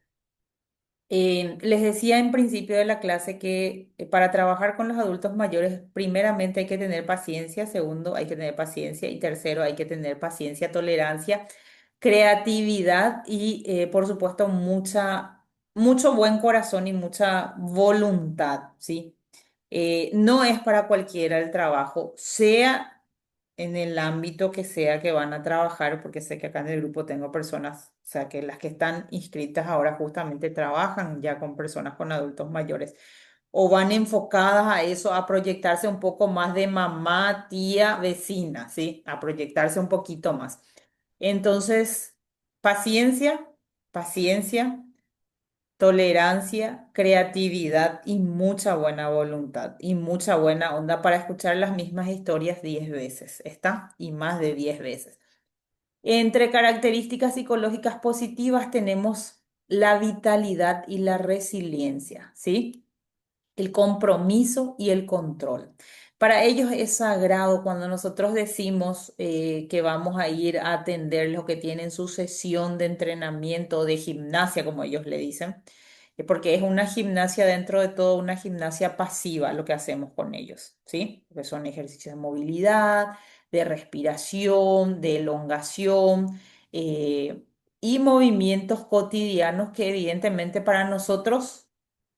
Les decía en principio de la clase que para trabajar con los adultos mayores, primeramente hay que tener paciencia, segundo hay que tener paciencia y tercero hay que tener paciencia, tolerancia creatividad y, por supuesto, mucho buen corazón y mucha voluntad, ¿sí? No es para cualquiera el trabajo, sea en el ámbito que sea que van a trabajar, porque sé que acá en el grupo tengo personas, o sea, que las que están inscritas ahora justamente trabajan ya con personas con adultos mayores, o van enfocadas a eso, a proyectarse un poco más de mamá, tía, vecina, ¿sí? A proyectarse un poquito más. Entonces, paciencia, paciencia, tolerancia, creatividad y mucha buena voluntad y mucha buena onda para escuchar las mismas historias 10 veces, ¿está? Y más de 10 veces. Entre características psicológicas positivas tenemos la vitalidad y la resiliencia, ¿sí? El compromiso y el control. Para ellos es sagrado cuando nosotros decimos que vamos a ir a atender lo que tienen su sesión de entrenamiento de gimnasia, como ellos le dicen, porque es una gimnasia dentro de todo, una gimnasia pasiva lo que hacemos con ellos, ¿sí? Que son ejercicios de movilidad, de respiración, de elongación eh, y movimientos cotidianos que evidentemente para nosotros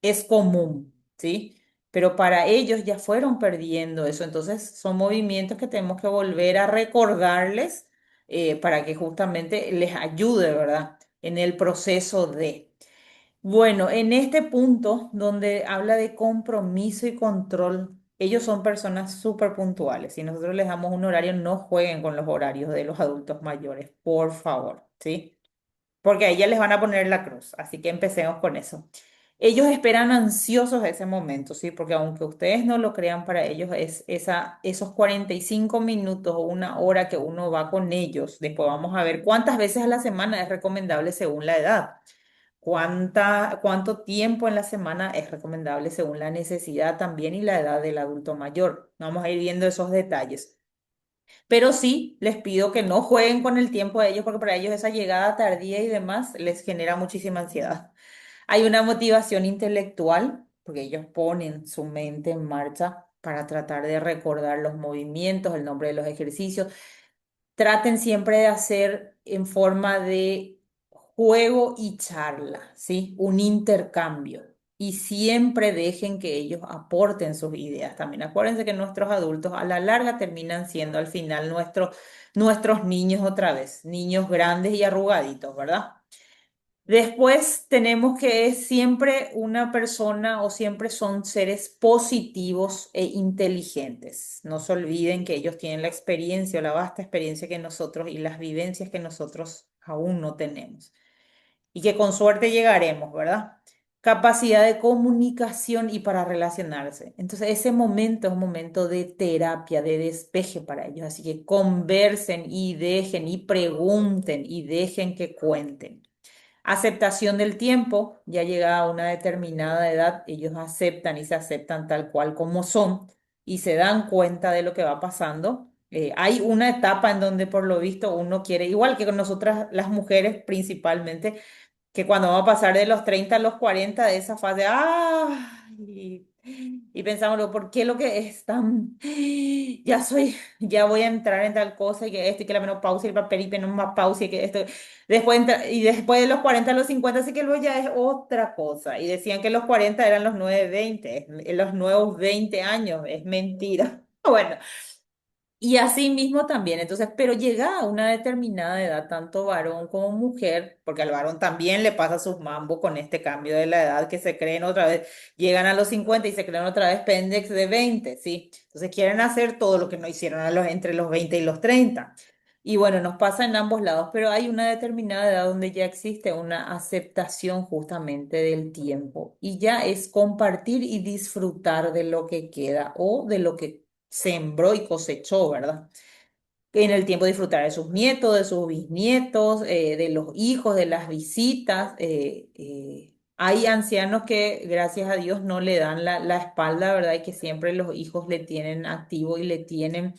es común. ¿Sí? Pero para ellos ya fueron perdiendo eso, entonces son movimientos que tenemos que volver a recordarles para que justamente les ayude, ¿verdad? En el proceso de... Bueno, en este punto donde habla de compromiso y control, ellos son personas súper puntuales. Si nosotros les damos un horario, no jueguen con los horarios de los adultos mayores, por favor, ¿sí? Porque a ellas les van a poner la cruz. Así que empecemos con eso. Ellos esperan ansiosos ese momento, ¿sí? Porque aunque ustedes no lo crean, para ellos es esos 45 minutos o una hora que uno va con ellos. Después vamos a ver cuántas veces a la semana es recomendable según la edad. Cuánto tiempo en la semana es recomendable según la necesidad también y la edad del adulto mayor. Vamos a ir viendo esos detalles. Pero sí les pido que no jueguen con el tiempo de ellos porque para ellos esa llegada tardía y demás les genera muchísima ansiedad. Hay una motivación intelectual porque ellos ponen su mente en marcha para tratar de recordar los movimientos, el nombre de los ejercicios. Traten siempre de hacer en forma de juego y charla, ¿sí? Un intercambio. Y siempre dejen que ellos aporten sus ideas también. Acuérdense que nuestros adultos a la larga terminan siendo al final nuestros niños otra vez, niños grandes y arrugaditos, ¿verdad? Después tenemos que es siempre una persona o siempre son seres positivos e inteligentes. No se olviden que ellos tienen la experiencia o la vasta experiencia que nosotros y las vivencias que nosotros aún no tenemos. Y que con suerte llegaremos, ¿verdad? Capacidad de comunicación y para relacionarse. Entonces ese momento es un momento de terapia, de despeje para ellos. Así que conversen y dejen y pregunten y dejen que cuenten. Aceptación del tiempo, ya llegada a una determinada edad, ellos aceptan y se aceptan tal cual como son y se dan cuenta de lo que va pasando. Hay una etapa en donde por lo visto uno quiere, igual que con nosotras las mujeres principalmente, que cuando vamos a pasar de los 30 a los 40 de esa fase, y pensamos, "Luego, ¿por qué lo que es tan, ya voy a entrar en tal cosa y que esto y que la menopausia y la perimenopausia y que esto, y después de los 40 a los 50 así que luego ya es otra cosa. Y decían que los 40 eran los 9 20 los nuevos 20 años, es mentira. Bueno, y así mismo también, entonces, pero llega a una determinada edad, tanto varón como mujer, porque al varón también le pasa sus mambos con este cambio de la edad que se creen otra vez, llegan a los 50 y se creen otra vez pendex de 20, ¿sí? Entonces quieren hacer todo lo que no hicieron entre los 20 y los 30. Y bueno, nos pasa en ambos lados, pero hay una determinada edad donde ya existe una aceptación justamente del tiempo y ya es compartir y disfrutar de lo que queda o de lo que sembró y cosechó, ¿verdad? En el tiempo disfrutar de sus nietos, de sus bisnietos, de los hijos, de las visitas. Hay ancianos que, gracias a Dios, no le dan la espalda, ¿verdad? Y que siempre los hijos le tienen activo y le tienen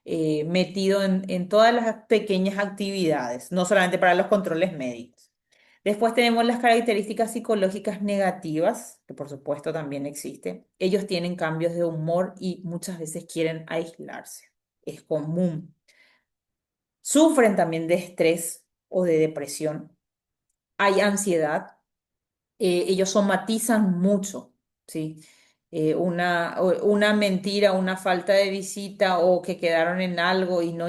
metido en todas las pequeñas actividades, no solamente para los controles médicos. Después tenemos las características psicológicas negativas, que por supuesto también existen. Ellos tienen cambios de humor y muchas veces quieren aislarse. Es común. Sufren también de estrés. o de depresión. Hay ansiedad, ellos somatizan mucho, ¿sí? Una mentira, una falta de visita o que quedaron en algo y no,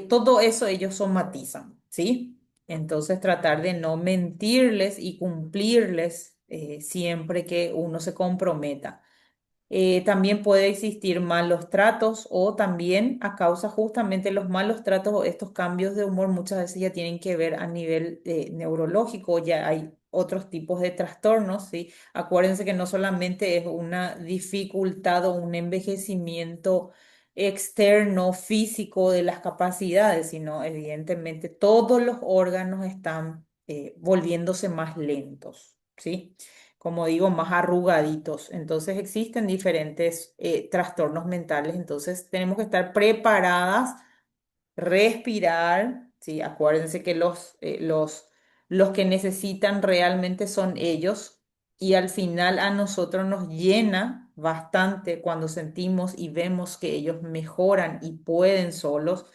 todo eso ellos somatizan, ¿sí? Entonces tratar de no mentirles y cumplirles siempre que uno se comprometa. También puede existir malos tratos o también a causa justamente de los malos tratos o estos cambios de humor muchas veces ya tienen que ver a nivel neurológico, ya hay otros tipos de trastornos, ¿sí? Acuérdense que no solamente es una dificultad o un envejecimiento externo, físico de las capacidades, sino evidentemente todos los órganos están volviéndose más lentos, ¿sí? Como digo, más arrugaditos. Entonces existen diferentes trastornos mentales, entonces tenemos que estar preparadas, respirar, ¿sí? Acuérdense que los que necesitan realmente son ellos y al final a nosotros nos llena bastante cuando sentimos y vemos que ellos mejoran y pueden solos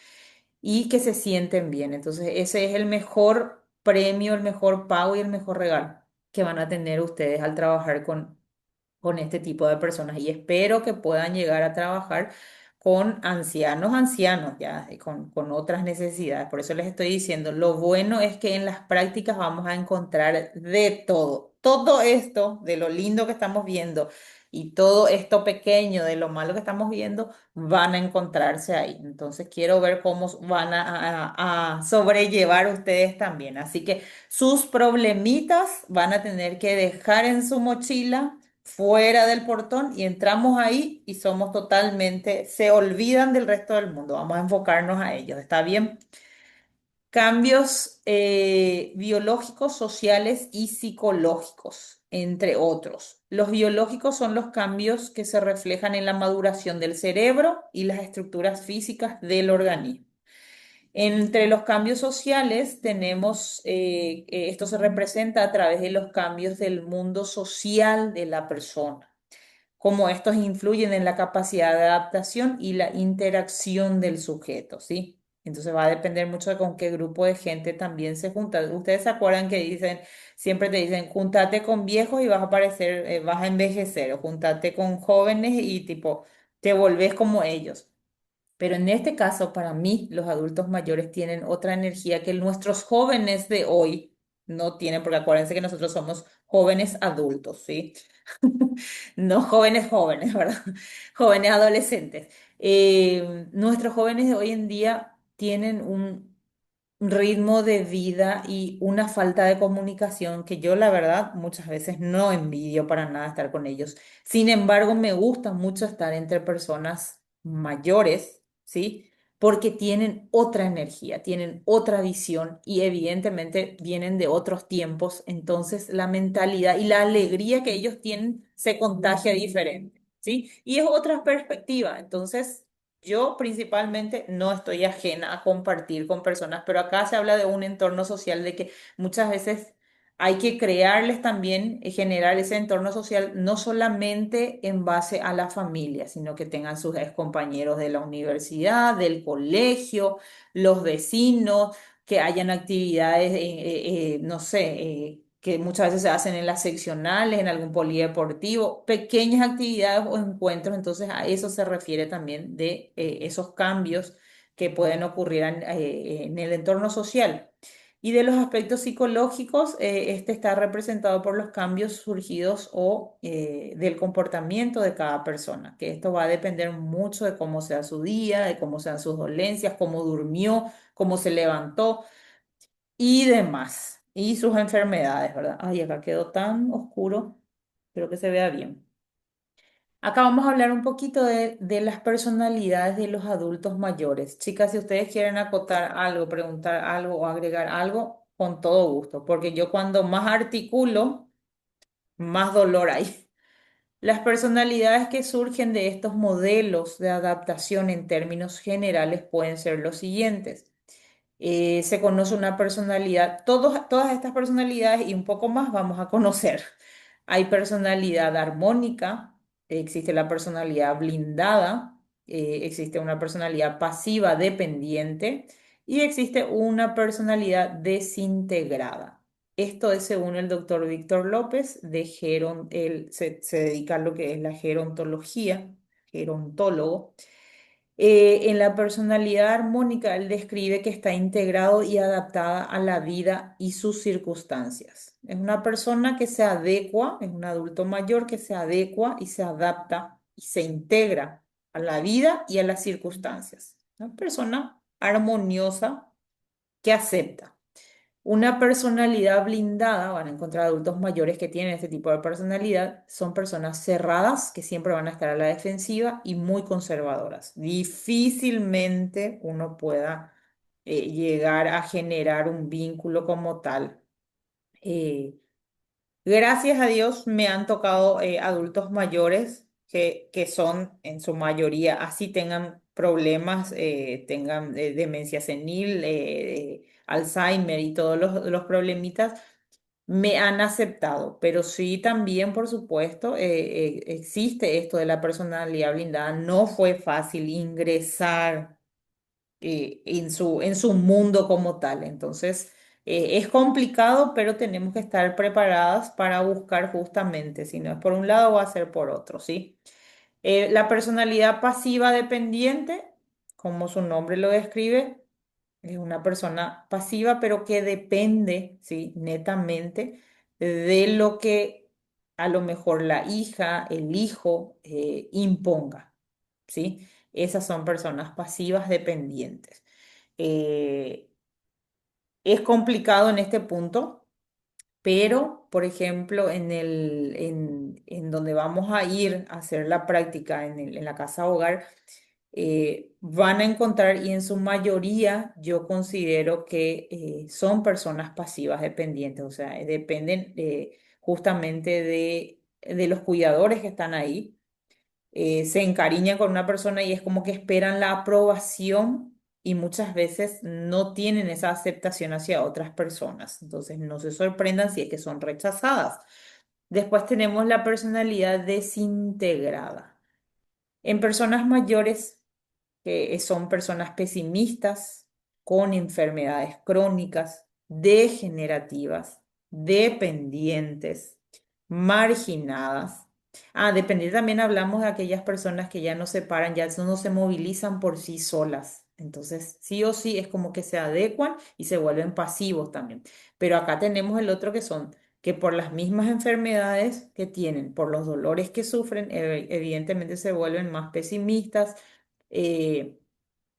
y que se sienten bien. Entonces ese es el mejor premio, el mejor pago y el mejor regalo que van a tener ustedes al trabajar con este tipo de personas y espero que puedan llegar a trabajar con ancianos ya, con otras necesidades. Por eso les estoy diciendo, lo bueno es que en las prácticas vamos a encontrar de todo. Todo esto, de lo lindo que estamos viendo y todo esto pequeño de lo malo que estamos viendo, van a encontrarse ahí. Entonces quiero ver cómo van a sobrellevar ustedes también. Así que sus problemitas van a tener que dejar en su mochila fuera del portón y entramos ahí y somos totalmente, se olvidan del resto del mundo. Vamos a enfocarnos a ellos, ¿está bien? Cambios biológicos, sociales y psicológicos, entre otros. Los biológicos son los cambios que se reflejan en la maduración del cerebro y las estructuras físicas del organismo. Entre los cambios sociales tenemos, esto se representa a través de los cambios del mundo social de la persona, cómo estos influyen en la capacidad de adaptación y la interacción del sujeto, ¿sí? Entonces va a depender mucho de con qué grupo de gente también se junta. Ustedes se acuerdan que dicen, siempre te dicen, júntate con viejos y vas a parecer, vas a envejecer, o júntate con jóvenes y tipo, te volvés como ellos. Pero en este caso, para mí, los adultos mayores tienen otra energía que nuestros jóvenes de hoy no tienen, porque acuérdense que nosotros somos jóvenes adultos, ¿sí? No jóvenes jóvenes, ¿verdad? Jóvenes adolescentes. Nuestros jóvenes de hoy en día tienen un ritmo de vida y una falta de comunicación que yo la verdad muchas veces no envidio para nada estar con ellos. Sin embargo, me gusta mucho estar entre personas mayores, ¿sí? Porque tienen otra energía, tienen otra visión y evidentemente vienen de otros tiempos, entonces la mentalidad y la alegría que ellos tienen se contagia diferente, ¿sí? Y es otra perspectiva, entonces yo principalmente no estoy ajena a compartir con personas, pero acá se habla de un entorno social de que muchas veces hay que crearles también, generar ese entorno social, no solamente en base a la familia, sino que tengan sus ex compañeros de la universidad, del colegio, los vecinos, que hayan actividades, no sé, que muchas veces se hacen en las seccionales, en algún polideportivo, pequeñas actividades o encuentros, entonces a eso se refiere también de esos cambios que pueden ocurrir en el entorno social. Y de los aspectos psicológicos, este está representado por los cambios surgidos o del comportamiento de cada persona, que esto va a depender mucho de cómo sea su día, de cómo sean sus dolencias, cómo durmió, cómo se levantó y demás, y sus enfermedades, ¿verdad? Ay, acá quedó tan oscuro, espero que se vea bien. Acá vamos a hablar un poquito de las personalidades de los adultos mayores. Chicas, si ustedes quieren acotar algo, preguntar algo o agregar algo, con todo gusto, porque yo cuando más articulo, más dolor hay. Las personalidades que surgen de estos modelos de adaptación en términos generales pueden ser los siguientes. Se conoce una personalidad, todas estas personalidades y un poco más vamos a conocer. Hay personalidad armónica, existe la personalidad blindada, existe una personalidad pasiva dependiente y existe una personalidad desintegrada. Esto es según el doctor Víctor López, él se dedica a lo que es la gerontología, gerontólogo. En la personalidad armónica, él describe que está integrado y adaptada a la vida y sus circunstancias. Es una persona que se adecua, es un adulto mayor que se adecua y se adapta y se integra a la vida y a las circunstancias. Una persona armoniosa que acepta. Una personalidad blindada, van a encontrar adultos mayores que tienen este tipo de personalidad, son personas cerradas que siempre van a estar a la defensiva y muy conservadoras. Difícilmente uno pueda llegar a generar un vínculo como tal. Eh, Gracias a Dios me han tocado adultos mayores que son en su mayoría, así tengan problemas, tengan demencia senil, Alzheimer y todos los problemitas, me han aceptado. Pero sí también, por supuesto, existe esto de la personalidad blindada. No fue fácil ingresar en su mundo como tal. Entonces, es complicado, pero tenemos que estar preparadas para buscar justamente, si no es por un lado, va a ser por otro, ¿sí? La personalidad pasiva dependiente, como su nombre lo describe, es una persona pasiva, pero que depende, ¿sí? Netamente de lo que a lo mejor la hija, el hijo imponga, ¿sí? Esas son personas pasivas dependientes. Eh, es complicado en este punto, pero, por ejemplo, en donde vamos a ir a hacer la práctica en la casa hogar, van a encontrar, y en su mayoría yo considero que son personas pasivas dependientes, o sea, dependen justamente de los cuidadores que están ahí. Se encariñan con una persona y es como que esperan la aprobación y muchas veces no tienen esa aceptación hacia otras personas. Entonces no se sorprendan si es que son rechazadas. Después tenemos la personalidad desintegrada. En personas mayores, que son personas pesimistas, con enfermedades crónicas, degenerativas, dependientes, marginadas. Ah, depender también hablamos de aquellas personas que ya no se paran, ya no se movilizan por sí solas. Entonces, sí o sí es como que se adecuan y se vuelven pasivos también. Pero acá tenemos el otro que son que por las mismas enfermedades que tienen, por los dolores que sufren, evidentemente se vuelven más pesimistas, eh,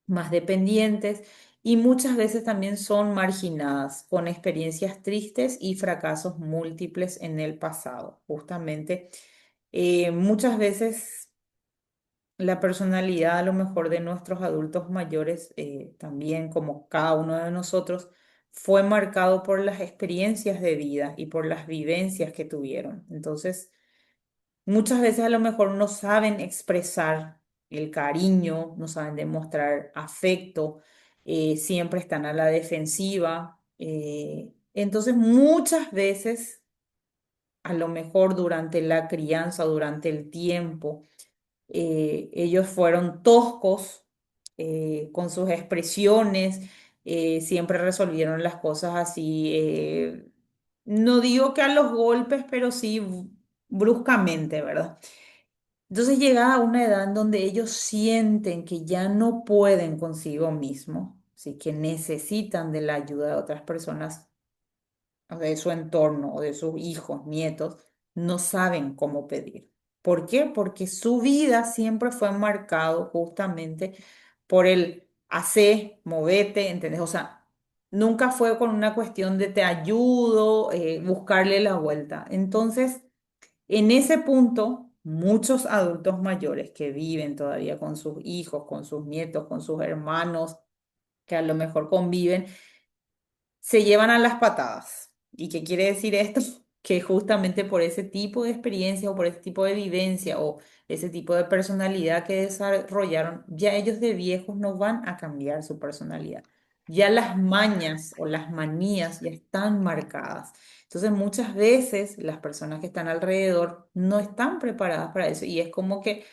más dependientes y muchas veces también son marginadas con experiencias tristes y fracasos múltiples en el pasado. Justamente, muchas veces la personalidad a lo mejor de nuestros adultos mayores, también como cada uno de nosotros, fue marcado por las experiencias de vida y por las vivencias que tuvieron. Entonces, muchas veces a lo mejor no saben expresar el cariño, no saben demostrar afecto, siempre están a la defensiva. Entonces, muchas veces, a lo mejor durante la crianza, durante el tiempo, ellos fueron toscos con sus expresiones, siempre resolvieron las cosas así. No digo que a los golpes, pero sí bruscamente, ¿verdad? Entonces llega a una edad en donde ellos sienten que ya no pueden consigo mismos, así que necesitan de la ayuda de otras personas o de su entorno o de sus hijos, nietos, no saben cómo pedir. ¿Por qué? Porque su vida siempre fue marcado justamente por el hacer, movete, ¿entendés? O sea, nunca fue con una cuestión de te ayudo, buscarle la vuelta. Entonces, en ese punto, muchos adultos mayores que viven todavía con sus hijos, con sus nietos, con sus hermanos, que a lo mejor conviven, se llevan a las patadas. ¿Y qué quiere decir esto? Que justamente por ese tipo de experiencia o por ese tipo de vivencia o ese tipo de personalidad que desarrollaron, ya ellos de viejos no van a cambiar su personalidad. Ya las mañas o las manías ya están marcadas. Entonces muchas veces las personas que están alrededor no están preparadas para eso y es como que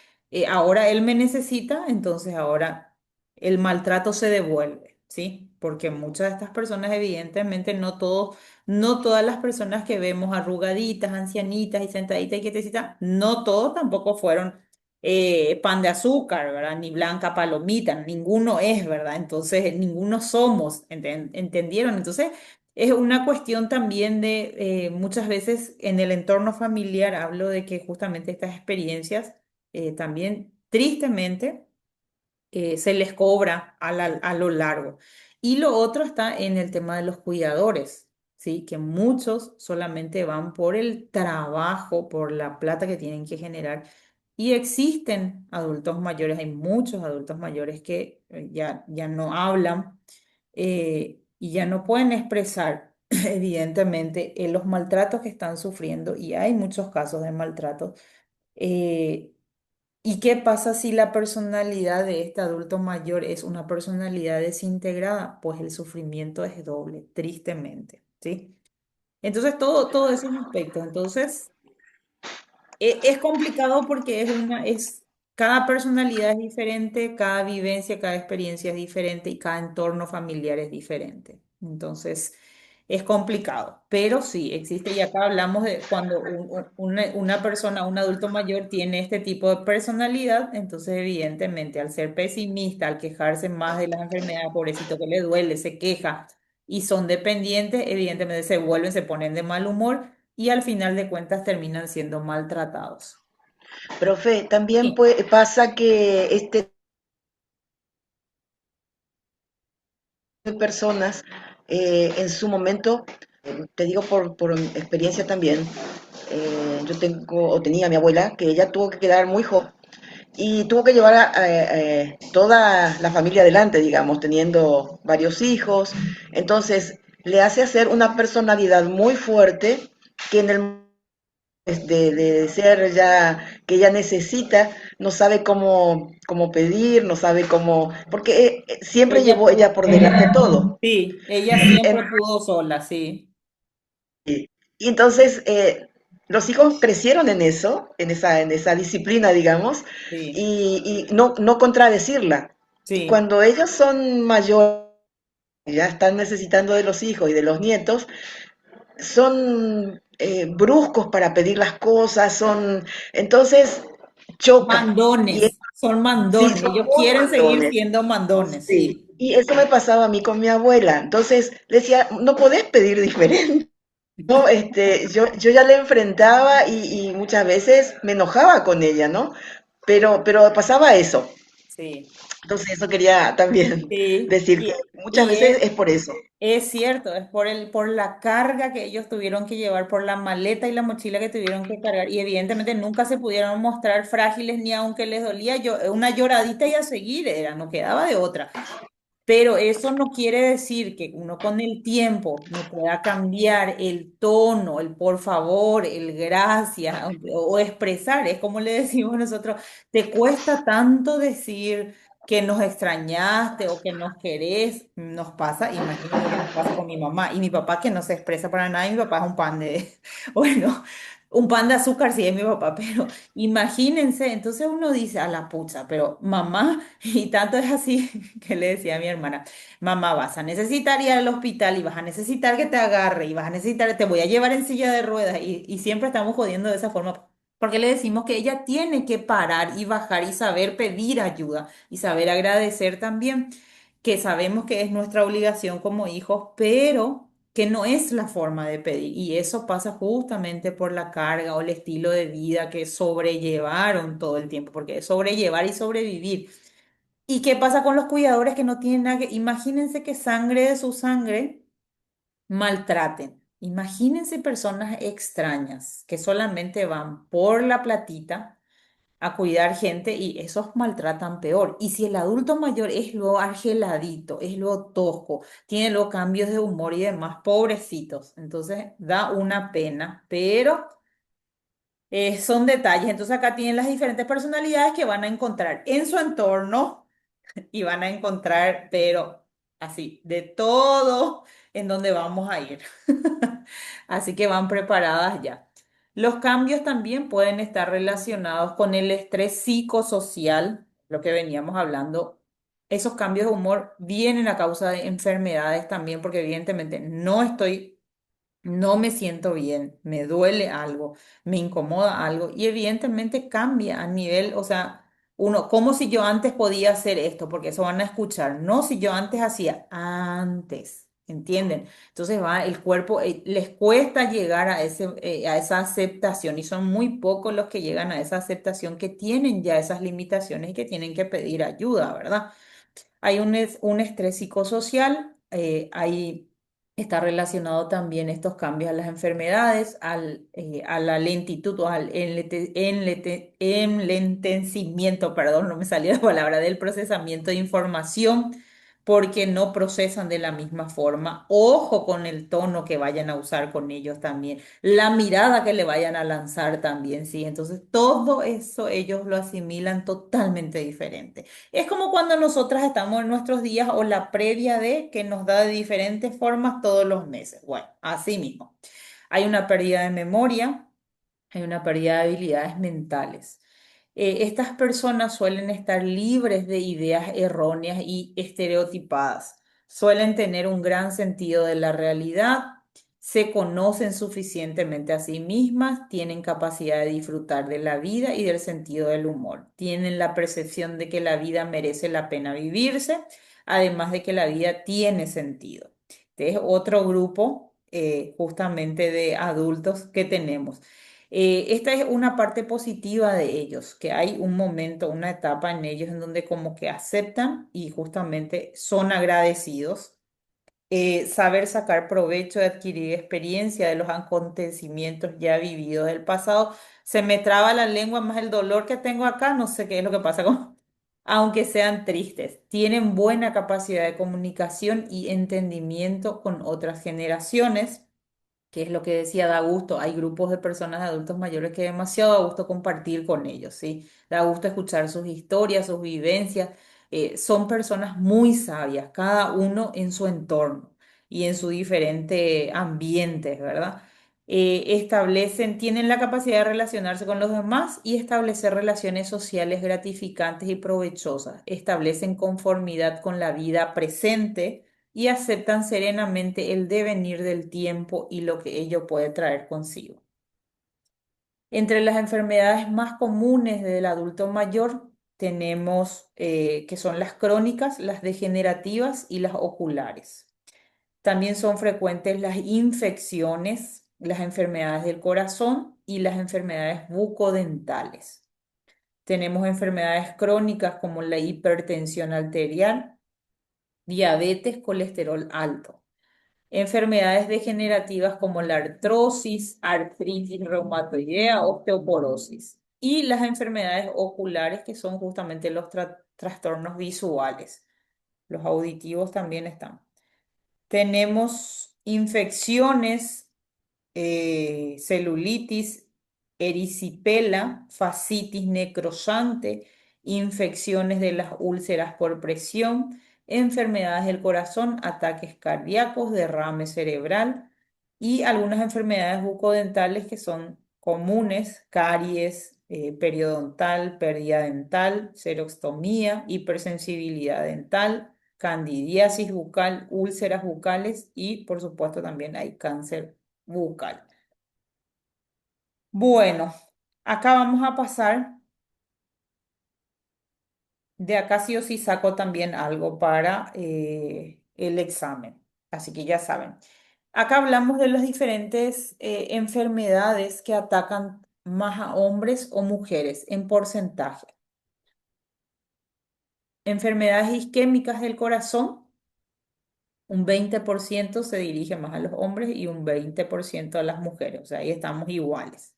ahora él me necesita, entonces ahora el maltrato se devuelve. ¿sí? Porque muchas de estas personas, evidentemente, no todas las personas que vemos arrugaditas, ancianitas y sentaditas y quietecitas, no todos tampoco fueron pan de azúcar, ¿verdad? Ni blanca palomita, ninguno es, ¿verdad? Entonces, ninguno somos, ¿entendieron? Entonces, es una cuestión también de, muchas veces en el entorno familiar, hablo de que justamente estas experiencias también, tristemente, se les cobra a lo largo. Y lo otro está en el tema de los cuidadores, ¿sí? Que muchos solamente van por el trabajo, por la plata que tienen que generar. Y existen adultos mayores, hay muchos adultos mayores que ya no hablan y ya no pueden expresar, evidentemente, los maltratos que están sufriendo. Y hay muchos casos de maltratos. eh, ¿Y qué pasa si la personalidad de este adulto mayor es una personalidad desintegrada? Pues el sufrimiento es doble, tristemente, ¿sí? Entonces, todo esos aspectos. Entonces, es complicado porque cada personalidad es diferente, cada vivencia, cada experiencia es diferente y cada entorno familiar es diferente. Entonces, es complicado, pero sí existe. Y acá hablamos de cuando una persona, un adulto mayor tiene este tipo de personalidad, entonces evidentemente al ser pesimista, al quejarse más de las enfermedades, pobrecito que le duele, se queja y son dependientes, evidentemente se vuelven, se ponen de mal humor y al final de cuentas terminan siendo maltratados. Profe, también Sí, pasa que personas en su momento, te digo por experiencia también, yo tengo o tenía a mi abuela que ella tuvo que quedar muy joven y tuvo que llevar a toda la familia adelante, digamos, teniendo varios hijos. Entonces, le hace hacer una personalidad muy fuerte que en el de ser ya que ella necesita, no sabe cómo pedir, no sabe cómo, porque siempre ella llevó ella pudo, por delante todo. sí, ella En- siempre pudo sola, sí, y entonces los hijos crecieron en eso, en esa disciplina, digamos, sí, y no contradecirla. Y sí. cuando ellos son mayores, ya están necesitando de los hijos y de los nietos, son bruscos para pedir las cosas, entonces choca. Y Mandones, son sí, mandones, son ellos muy quieren seguir mandones. siendo mandones, Sí. sí. Y eso me pasaba a mí con mi abuela. Entonces le decía, no podés pedir diferente. No, yo ya le enfrentaba y muchas veces me enojaba con ella, ¿no? Pero pasaba eso. Sí, Entonces eso quería también sí, decir que muchas y veces es por eso. es cierto, es por la carga que ellos tuvieron que llevar, por la maleta y la mochila que tuvieron que cargar, y evidentemente nunca se pudieron mostrar frágiles ni aunque les dolía, una lloradita y a seguir era, no quedaba de otra. Pero eso no quiere decir que uno con el tiempo no pueda cambiar el tono, el por favor, el gracias o expresar. Es como le decimos nosotros, te cuesta tanto decir que nos extrañaste o que nos querés. Nos pasa, imagínense que nos pasa con mi mamá y mi papá que no se expresa para nada y mi papá es un pan de, bueno, un pan de azúcar sí es mi papá, pero imagínense, entonces uno dice a la pucha, pero mamá, y tanto es así que le decía a mi hermana, mamá, vas a necesitar ir al hospital y vas a necesitar que te agarre y vas a necesitar, te voy a llevar en silla de ruedas y siempre estamos jodiendo de esa forma. Porque le decimos que ella tiene que parar y bajar y saber pedir ayuda y saber agradecer también, que sabemos que es nuestra obligación como hijos, pero que no es la forma de pedir. Y eso pasa justamente por la carga o el estilo de vida que sobrellevaron todo el tiempo, porque es sobrellevar y sobrevivir. ¿Y qué pasa con los cuidadores que no tienen nada que... Imagínense que sangre de su sangre maltraten. Imagínense personas extrañas que solamente van por la platita a cuidar gente y esos maltratan peor. Y si el adulto mayor es lo argeladito, es lo tosco, tiene los cambios de humor y demás, pobrecitos, entonces da una pena, pero son detalles. Entonces acá tienen las diferentes personalidades que van a encontrar en su entorno y van a encontrar, pero así, de todo en donde vamos a ir. Así que van preparadas ya. Los cambios también pueden estar relacionados con el estrés psicosocial, lo que veníamos hablando esos cambios de humor vienen a causa de enfermedades también, porque evidentemente no me siento bien, me duele algo, me incomoda algo y evidentemente cambia a nivel, o sea, uno, como si yo antes podía hacer esto, porque eso van a escuchar, no si yo antes hacía, antes, ¿entienden? Entonces va, el cuerpo, les cuesta llegar a esa aceptación y son muy pocos los que llegan a esa aceptación que tienen ya esas limitaciones y que tienen que pedir ayuda, ¿verdad? Hay un estrés psicosocial, está relacionado también estos cambios a las enfermedades, a la lentitud o al enlentecimiento, perdón, no me salía la palabra, del procesamiento de información, porque no procesan de la misma forma. Ojo con el tono que vayan a usar con ellos también, la mirada que le vayan a lanzar también, ¿sí? Entonces, todo eso ellos lo asimilan totalmente diferente. Es como cuando nosotras estamos en nuestros días o la previa de que nos da de diferentes formas todos los meses. Bueno, así mismo. Hay una pérdida de memoria, hay una pérdida de habilidades mentales. Estas personas suelen estar libres de ideas erróneas y estereotipadas. Suelen tener un gran sentido de la realidad, se conocen suficientemente a sí mismas, tienen capacidad de disfrutar de la vida y del sentido del humor. Tienen la percepción de que la vida merece la pena vivirse, además de que la vida tiene sentido. Este es otro grupo justamente de adultos que tenemos. Esta es una parte positiva de ellos, que hay un momento, una etapa en ellos en donde como que aceptan y justamente son agradecidos. Saber sacar provecho de adquirir experiencia de los acontecimientos ya vividos del pasado. Se me traba la lengua más el dolor que tengo acá, no sé qué es lo que pasa con... Aunque sean tristes, tienen buena capacidad de comunicación y entendimiento con otras generaciones, que es lo que decía, da gusto. Hay grupos de personas de adultos mayores que demasiado da gusto compartir con ellos, ¿sí? Da gusto escuchar sus historias, sus vivencias. Son personas muy sabias, cada uno en su entorno y en su diferente ambiente, ¿verdad? Tienen la capacidad de relacionarse con los demás y establecer relaciones sociales gratificantes y provechosas. Establecen conformidad con la vida presente y aceptan serenamente el devenir del tiempo y lo que ello puede traer consigo. Entre las enfermedades más comunes del adulto mayor tenemos que son las crónicas, las degenerativas y las oculares. También son frecuentes las infecciones, las enfermedades del corazón y las enfermedades bucodentales. Tenemos enfermedades crónicas como la hipertensión arterial, diabetes, colesterol alto. Enfermedades degenerativas como la artrosis, artritis reumatoidea, osteoporosis. Y las enfermedades oculares que son justamente los trastornos visuales. Los auditivos también están. Tenemos infecciones, celulitis, erisipela, fascitis necrosante, infecciones de las úlceras por presión, enfermedades del corazón, ataques cardíacos, derrame cerebral y algunas enfermedades bucodentales que son comunes, caries, periodontal, pérdida dental, xerostomía, hipersensibilidad dental, candidiasis bucal, úlceras bucales y por supuesto también hay cáncer bucal. Bueno, acá vamos a pasar, de acá sí o sí saco también algo para el examen, así que ya saben. Acá hablamos de las diferentes enfermedades que atacan más a hombres o mujeres en porcentaje. Enfermedades isquémicas del corazón, un 20% se dirige más a los hombres y un 20% a las mujeres, o sea, ahí estamos iguales.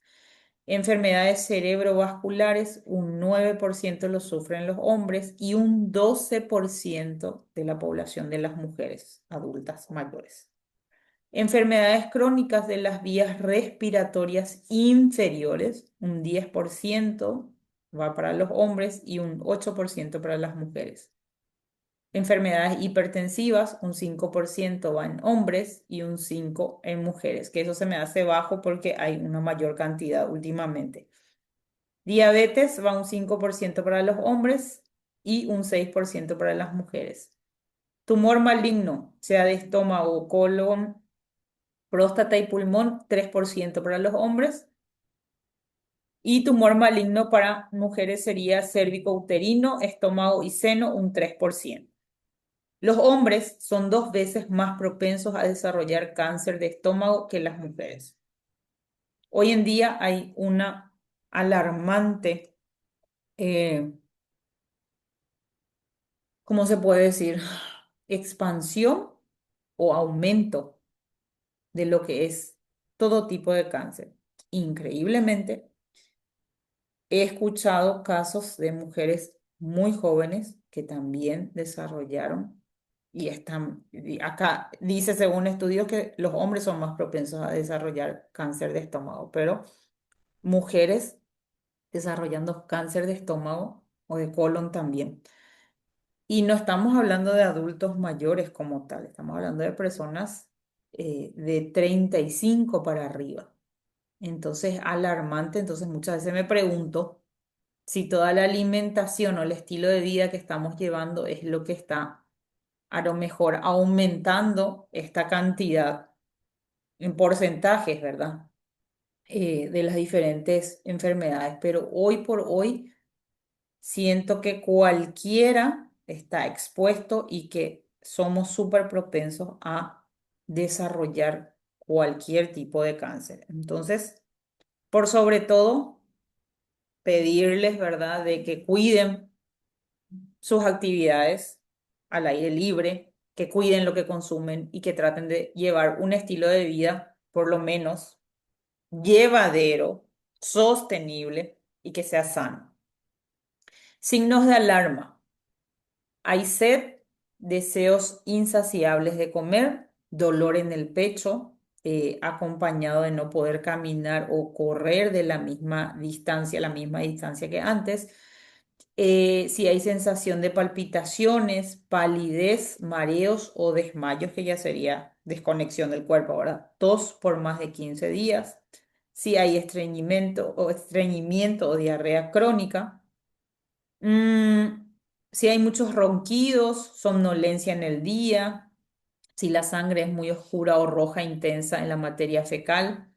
Enfermedades cerebrovasculares, un 9% lo sufren los hombres y un 12% de la población de las mujeres adultas mayores. Enfermedades crónicas de las vías respiratorias inferiores, un 10% va para los hombres y un 8% para las mujeres. Enfermedades hipertensivas, un 5% va en hombres y un 5% en mujeres, que eso se me hace bajo porque hay una mayor cantidad últimamente. Diabetes va un 5% para los hombres y un 6% para las mujeres. Tumor maligno, sea de estómago, colon, próstata y pulmón, 3% para los hombres. Y tumor maligno para mujeres sería cérvico-uterino, estómago y seno, un 3%. Los hombres son 2 veces más propensos a desarrollar cáncer de estómago que las mujeres. Hoy en día hay una alarmante, eh, ¿cómo se puede decir? Expansión o aumento de lo que es todo tipo de cáncer. Increíblemente, he escuchado casos de mujeres muy jóvenes que también desarrollaron y están, y acá dice según estudios que los hombres son más propensos a desarrollar cáncer de estómago, pero mujeres desarrollando cáncer de estómago o de colon también. Y no estamos hablando de adultos mayores como tal, estamos hablando de personas de 35 para arriba. Entonces, alarmante. Entonces, muchas veces me pregunto si toda la alimentación o el estilo de vida que estamos llevando es lo que está a lo mejor aumentando esta cantidad en porcentajes, ¿verdad? De las diferentes enfermedades. Pero hoy por hoy siento que cualquiera está expuesto y que somos súper propensos a desarrollar cualquier tipo de cáncer. Entonces, por sobre todo, pedirles, ¿verdad?, de que cuiden sus actividades al aire libre, que cuiden lo que consumen y que traten de llevar un estilo de vida por lo menos llevadero, sostenible y que sea sano. Signos de alarma. Hay sed, deseos insaciables de comer, dolor en el pecho, acompañado de no poder caminar o correr de la misma distancia que antes. Si hay sensación de palpitaciones, palidez, mareos o desmayos, que ya sería desconexión del cuerpo, ¿verdad? Tos por más de 15 días. Si hay estreñimiento o diarrea crónica. Mm, si hay muchos ronquidos, somnolencia en el día, si la sangre es muy oscura o roja intensa en la materia fecal,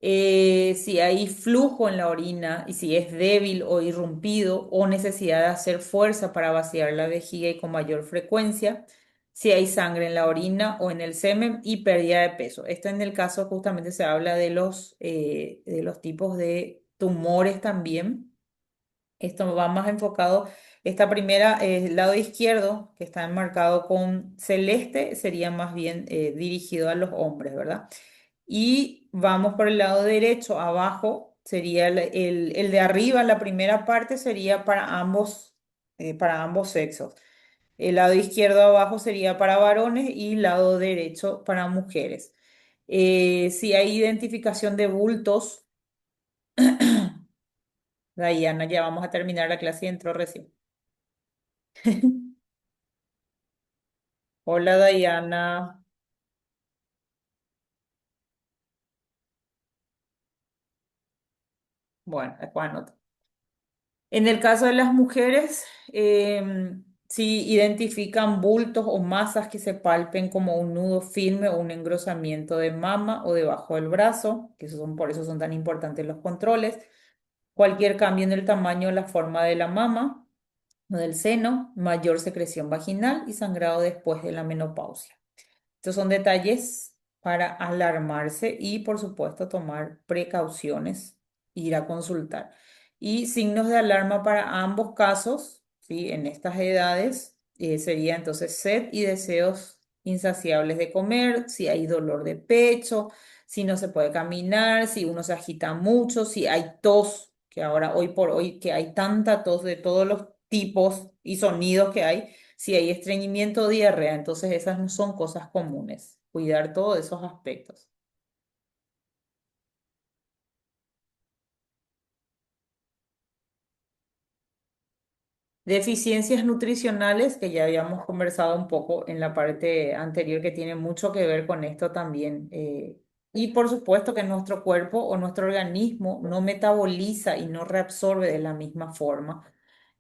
si hay flujo en la orina y si es débil o irrumpido o necesidad de hacer fuerza para vaciar la vejiga y con mayor frecuencia, si hay sangre en la orina o en el semen y pérdida de peso. Esto en el caso justamente se habla de los tipos de tumores también. Esto va más enfocado, esta primera, el lado izquierdo, que está enmarcado con celeste, sería más bien dirigido a los hombres, ¿verdad? Y vamos por el lado derecho, abajo, sería el de arriba, la primera parte sería para ambos sexos. El lado izquierdo abajo sería para varones y el lado derecho para mujeres. Si hay identificación de bultos, Diana, ya vamos a terminar la clase y entró recién. Hola Diana. Bueno, después anoto. En el caso de las mujeres, si identifican bultos o masas que se palpen como un nudo firme o un engrosamiento de mama o debajo del brazo, que por eso son tan importantes los controles. Cualquier cambio en el tamaño o la forma de la mama o del seno, mayor secreción vaginal y sangrado después de la menopausia. Estos son detalles para alarmarse y, por supuesto, tomar precauciones, ir a consultar. Y signos de alarma para ambos casos, ¿sí? En estas edades, sería entonces sed y deseos insaciables de comer, si hay dolor de pecho, si no se puede caminar, si uno se agita mucho, si hay tos, que ahora hoy por hoy que hay tanta tos de todos los tipos y sonidos que hay, si hay estreñimiento o diarrea, entonces esas no son cosas comunes. Cuidar todos esos aspectos. Deficiencias nutricionales, que ya habíamos conversado un poco en la parte anterior, que tiene mucho que ver con esto también. Y por supuesto que nuestro cuerpo o nuestro organismo no metaboliza y no reabsorbe de la misma forma.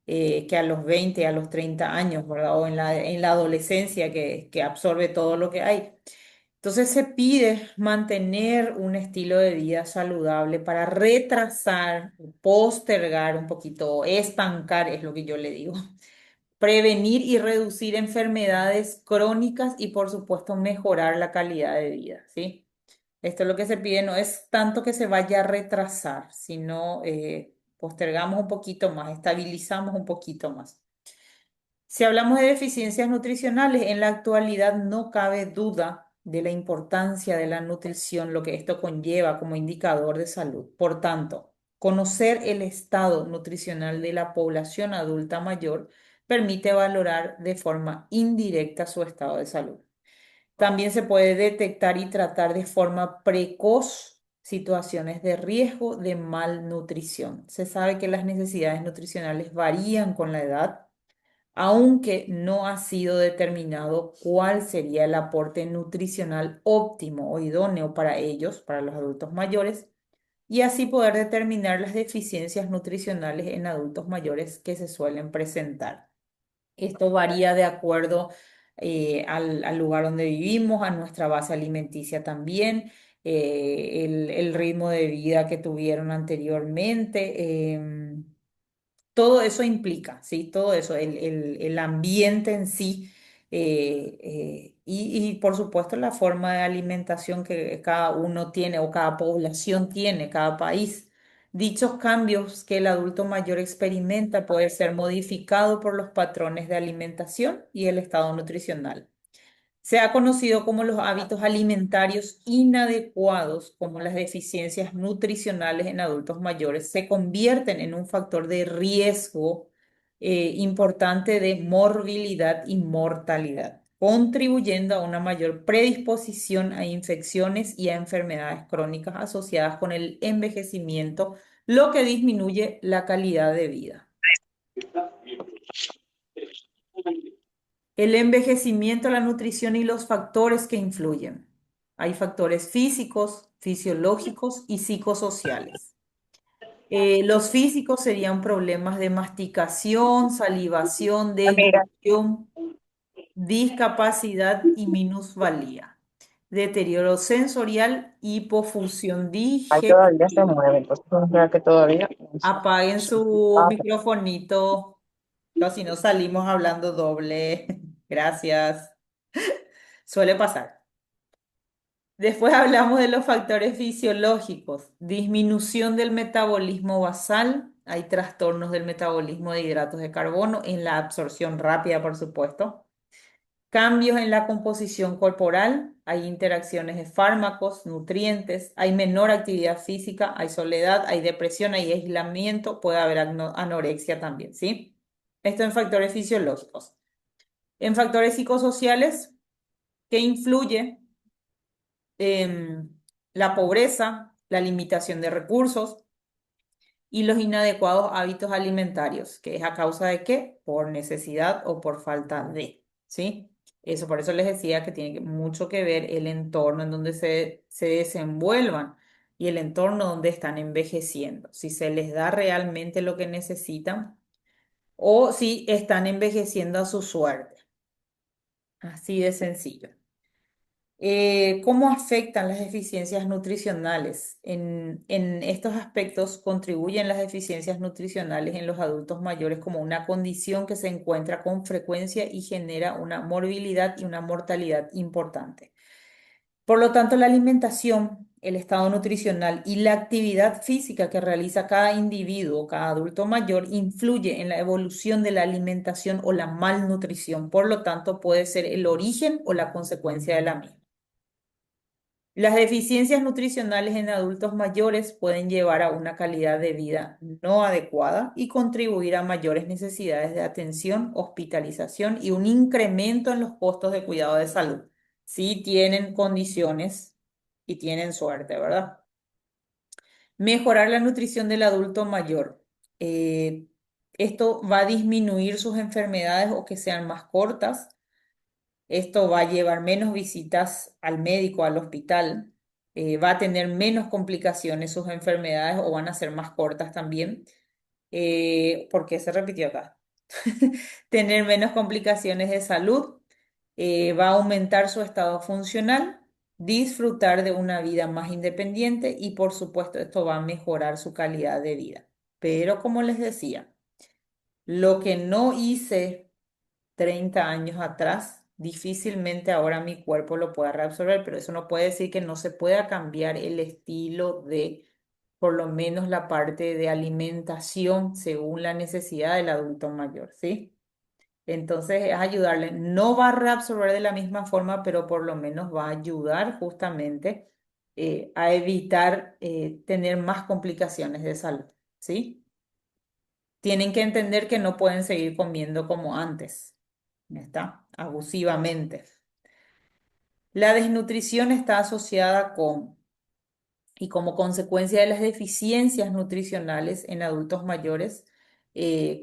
que a los 20, a los 30 años, ¿verdad? O en la adolescencia que absorbe todo lo que hay. Entonces se pide mantener un estilo de vida saludable para retrasar, postergar un poquito, estancar, es lo que yo le digo, prevenir y reducir enfermedades crónicas y por supuesto mejorar la calidad de vida, ¿sí? Esto es lo que se pide, no es tanto que se vaya a retrasar, sino postergamos un poquito más, estabilizamos un poquito más. Si hablamos de deficiencias nutricionales, en la actualidad no cabe duda de la importancia de la nutrición, lo que esto conlleva como indicador de salud. Por tanto, conocer el estado nutricional de la población adulta mayor permite valorar de forma indirecta su estado de salud. También se puede detectar y tratar de forma precoz situaciones de riesgo de malnutrición. Se sabe que las necesidades nutricionales varían con la edad, aunque no ha sido determinado cuál sería el aporte nutricional óptimo o idóneo para ellos, para los adultos mayores, y así poder determinar las deficiencias nutricionales en adultos mayores que se suelen presentar. Esto varía de acuerdo al lugar donde vivimos, a nuestra base alimenticia también, el ritmo de vida que tuvieron anteriormente. Todo eso implica, ¿sí? Todo eso, el ambiente en sí y por supuesto la forma de alimentación que cada uno tiene o cada población tiene, cada país. Dichos cambios que el adulto mayor experimenta pueden ser modificados por los patrones de alimentación y el estado nutricional. Se ha conocido como los hábitos alimentarios inadecuados, como las deficiencias nutricionales en adultos mayores, se convierten en un factor de riesgo importante de morbilidad y mortalidad, contribuyendo a una mayor predisposición a infecciones y a enfermedades crónicas asociadas con el envejecimiento, lo que disminuye la calidad de vida. El envejecimiento, la nutrición y los factores que influyen. Hay factores físicos, fisiológicos y psicosociales. Los físicos serían problemas de masticación, salivación, deglución, discapacidad y minusvalía. Deterioro sensorial, hipofusión Ahí todavía se digestiva. mueve, entonces significa que todavía Apaguen su microfonito, si no salimos hablando doble. Gracias. Suele pasar. Después hablamos de los factores fisiológicos, disminución del metabolismo basal, hay trastornos del metabolismo de hidratos de carbono en la absorción rápida, por supuesto, cambios en la composición corporal, hay interacciones de fármacos, nutrientes, hay menor actividad física, hay soledad, hay depresión, hay aislamiento, puede haber anorexia también, ¿sí? Esto en factores fisiológicos. En factores psicosociales, ¿qué influye? em, la pobreza, la limitación de recursos y los inadecuados hábitos alimentarios, que es a causa de qué? Por necesidad o por falta de, ¿sí? Eso, por eso les decía que tiene mucho que ver el entorno en donde se desenvuelvan y el entorno donde están envejeciendo, si se les da realmente lo que necesitan o si están envejeciendo a su suerte. Así de sencillo. ¿Cómo afectan las deficiencias nutricionales? En estos aspectos contribuyen las deficiencias nutricionales en los adultos mayores como una condición que se encuentra con frecuencia y genera una morbilidad y una mortalidad importante. Por lo tanto, la alimentación, el estado nutricional y la actividad física que realiza cada individuo, cada adulto mayor, influye en la evolución de la alimentación o la malnutrición. Por lo tanto, puede ser el origen o la consecuencia de la misma. Las deficiencias nutricionales en adultos mayores pueden llevar a una calidad de vida no adecuada y contribuir a mayores necesidades de atención, hospitalización y un incremento en los costos de cuidado de salud. Si tienen condiciones y tienen suerte, ¿verdad? Mejorar la nutrición del adulto mayor. Eh, Esto va a disminuir sus enfermedades o que sean más cortas. Esto va a llevar menos visitas al médico, al hospital, va a tener menos complicaciones sus enfermedades o van a ser más cortas también. ¿Por qué se repitió acá? tener menos complicaciones de salud, va a aumentar su estado funcional, disfrutar de una vida más independiente y por supuesto esto va a mejorar su calidad de vida. Pero como les decía, lo que no hice 30 años atrás, difícilmente ahora mi cuerpo lo pueda reabsorber, pero eso no puede decir que no se pueda cambiar el estilo de, por lo menos la parte de alimentación según la necesidad del adulto mayor, ¿sí? Entonces es ayudarle. No va a reabsorber de la misma forma, pero por lo menos va a ayudar justamente a evitar tener más complicaciones de salud, ¿sí? Tienen que entender que no pueden seguir comiendo como antes, ¿ya está? Abusivamente. La desnutrición está asociada con y como consecuencia de las deficiencias nutricionales en adultos mayores,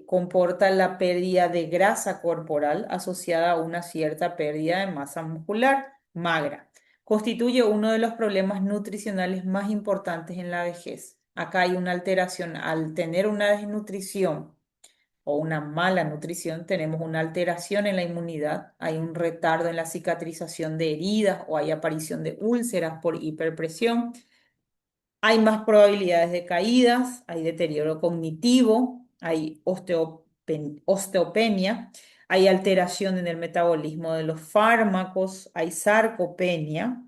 comporta la pérdida de grasa corporal asociada a una cierta pérdida de masa muscular magra. Constituye uno de los problemas nutricionales más importantes en la vejez. Acá hay una alteración. Al tener una desnutrición o una mala nutrición, tenemos una alteración en la inmunidad, hay un retardo en la cicatrización de heridas o hay aparición de úlceras por hiperpresión, hay más probabilidades de caídas, hay deterioro cognitivo, hay osteopenia, hay alteración en el metabolismo de los fármacos, hay sarcopenia.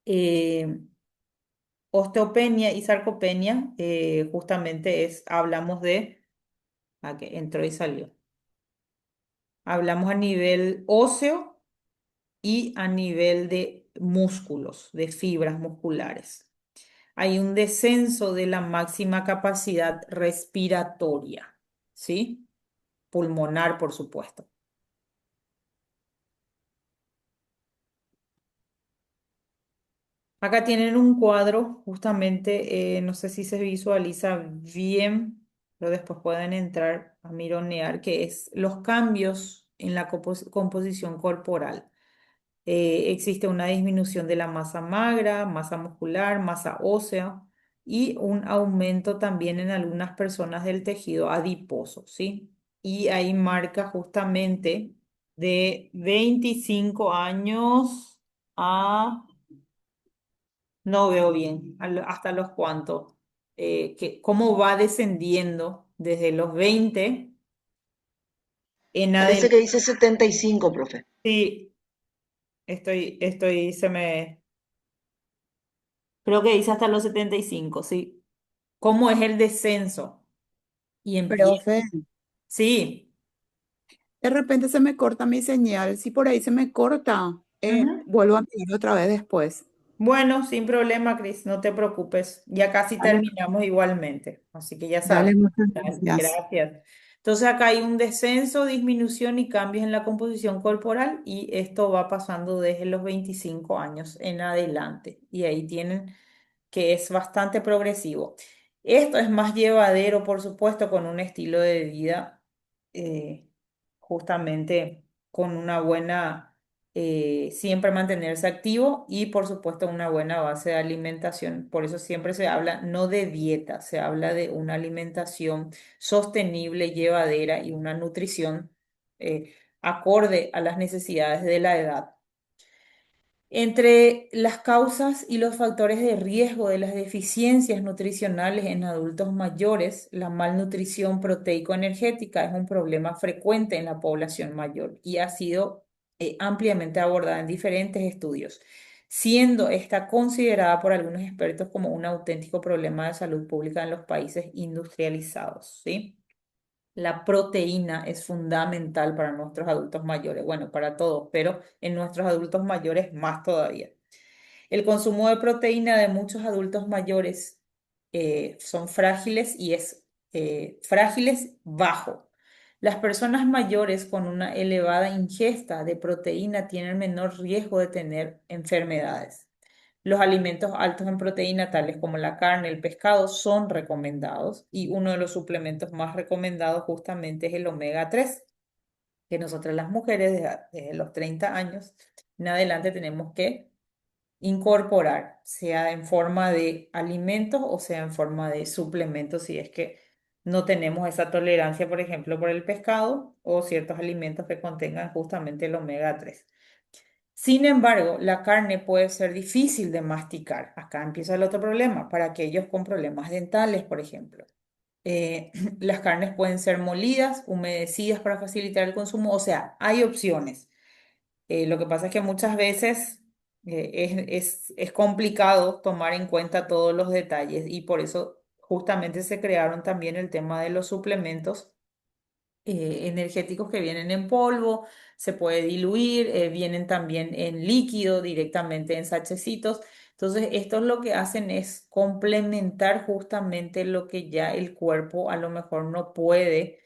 eh, Osteopenia y sarcopenia justamente hablamos de, que entró y salió. Hablamos a nivel óseo y a nivel de músculos, de fibras musculares. Hay un descenso de la máxima capacidad respiratoria, ¿sí? Pulmonar, por supuesto. Acá tienen un cuadro, justamente, no sé si se visualiza bien, pero después pueden entrar a mironear, que es los cambios en la composición corporal. Existe una disminución de la masa magra, masa muscular, masa ósea y un aumento también en algunas personas del tejido adiposo, ¿sí? Y ahí marca justamente de 25 años a, no veo bien, hasta los cuantos, cómo va descendiendo desde los 20 en Parece adelante. que dice 75, profe. Sí, creo que dice hasta los 75, ¿sí? ¿Cómo es el descenso? Y empieza. Profe, Sí. de repente se me corta mi señal. Si por ahí se me corta, Ujú. vuelvo a mirar otra vez después. Bueno, sin problema, Cris, no te preocupes. Ya casi Dale, terminamos igualmente, así que ya sabes. dale, muchas Dale, gracias. gracias. Entonces acá hay un descenso, disminución y cambios en la composición corporal y esto va pasando desde los 25 años en adelante. Y ahí tienen que es bastante progresivo. Esto es más llevadero, por supuesto, con un estilo de vida eh, justamente con una buena, siempre mantenerse activo y, por supuesto, una buena base de alimentación. Por eso siempre se habla no de dieta, se habla de una alimentación sostenible, llevadera y una nutrición acorde a las necesidades de la edad. Entre las causas y los factores de riesgo de las deficiencias nutricionales en adultos mayores, la malnutrición proteico-energética es un problema frecuente en la población mayor y ha sido ampliamente abordada en diferentes estudios, siendo esta considerada por algunos expertos como un auténtico problema de salud pública en los países industrializados, ¿sí? La proteína es fundamental para nuestros adultos mayores, bueno, para todos, pero en nuestros adultos mayores más todavía. El consumo de proteína de muchos adultos mayores son frágiles y es frágiles bajo. Las personas mayores con una elevada ingesta de proteína tienen menor riesgo de tener enfermedades. Los alimentos altos en proteína, tales como la carne, el pescado, son recomendados y uno de los suplementos más recomendados justamente es el omega 3 que nosotras las mujeres desde los 30 años en adelante tenemos que incorporar, sea en forma de alimentos o sea en forma de suplementos, si es que no tenemos esa tolerancia, por ejemplo, por el pescado o ciertos alimentos que contengan justamente el omega 3. Sin embargo, la carne puede ser difícil de masticar. Acá empieza el otro problema, para aquellos con problemas dentales, por ejemplo. Las carnes pueden ser molidas, humedecidas para facilitar el consumo, o sea, hay opciones. Lo que pasa es que muchas veces es complicado tomar en cuenta todos los detalles y por eso justamente se crearon también el tema de los suplementos energéticos que vienen en polvo, se puede diluir, vienen también en líquido directamente en sachecitos. Entonces, esto lo que hacen es complementar justamente lo que ya el cuerpo a lo mejor no puede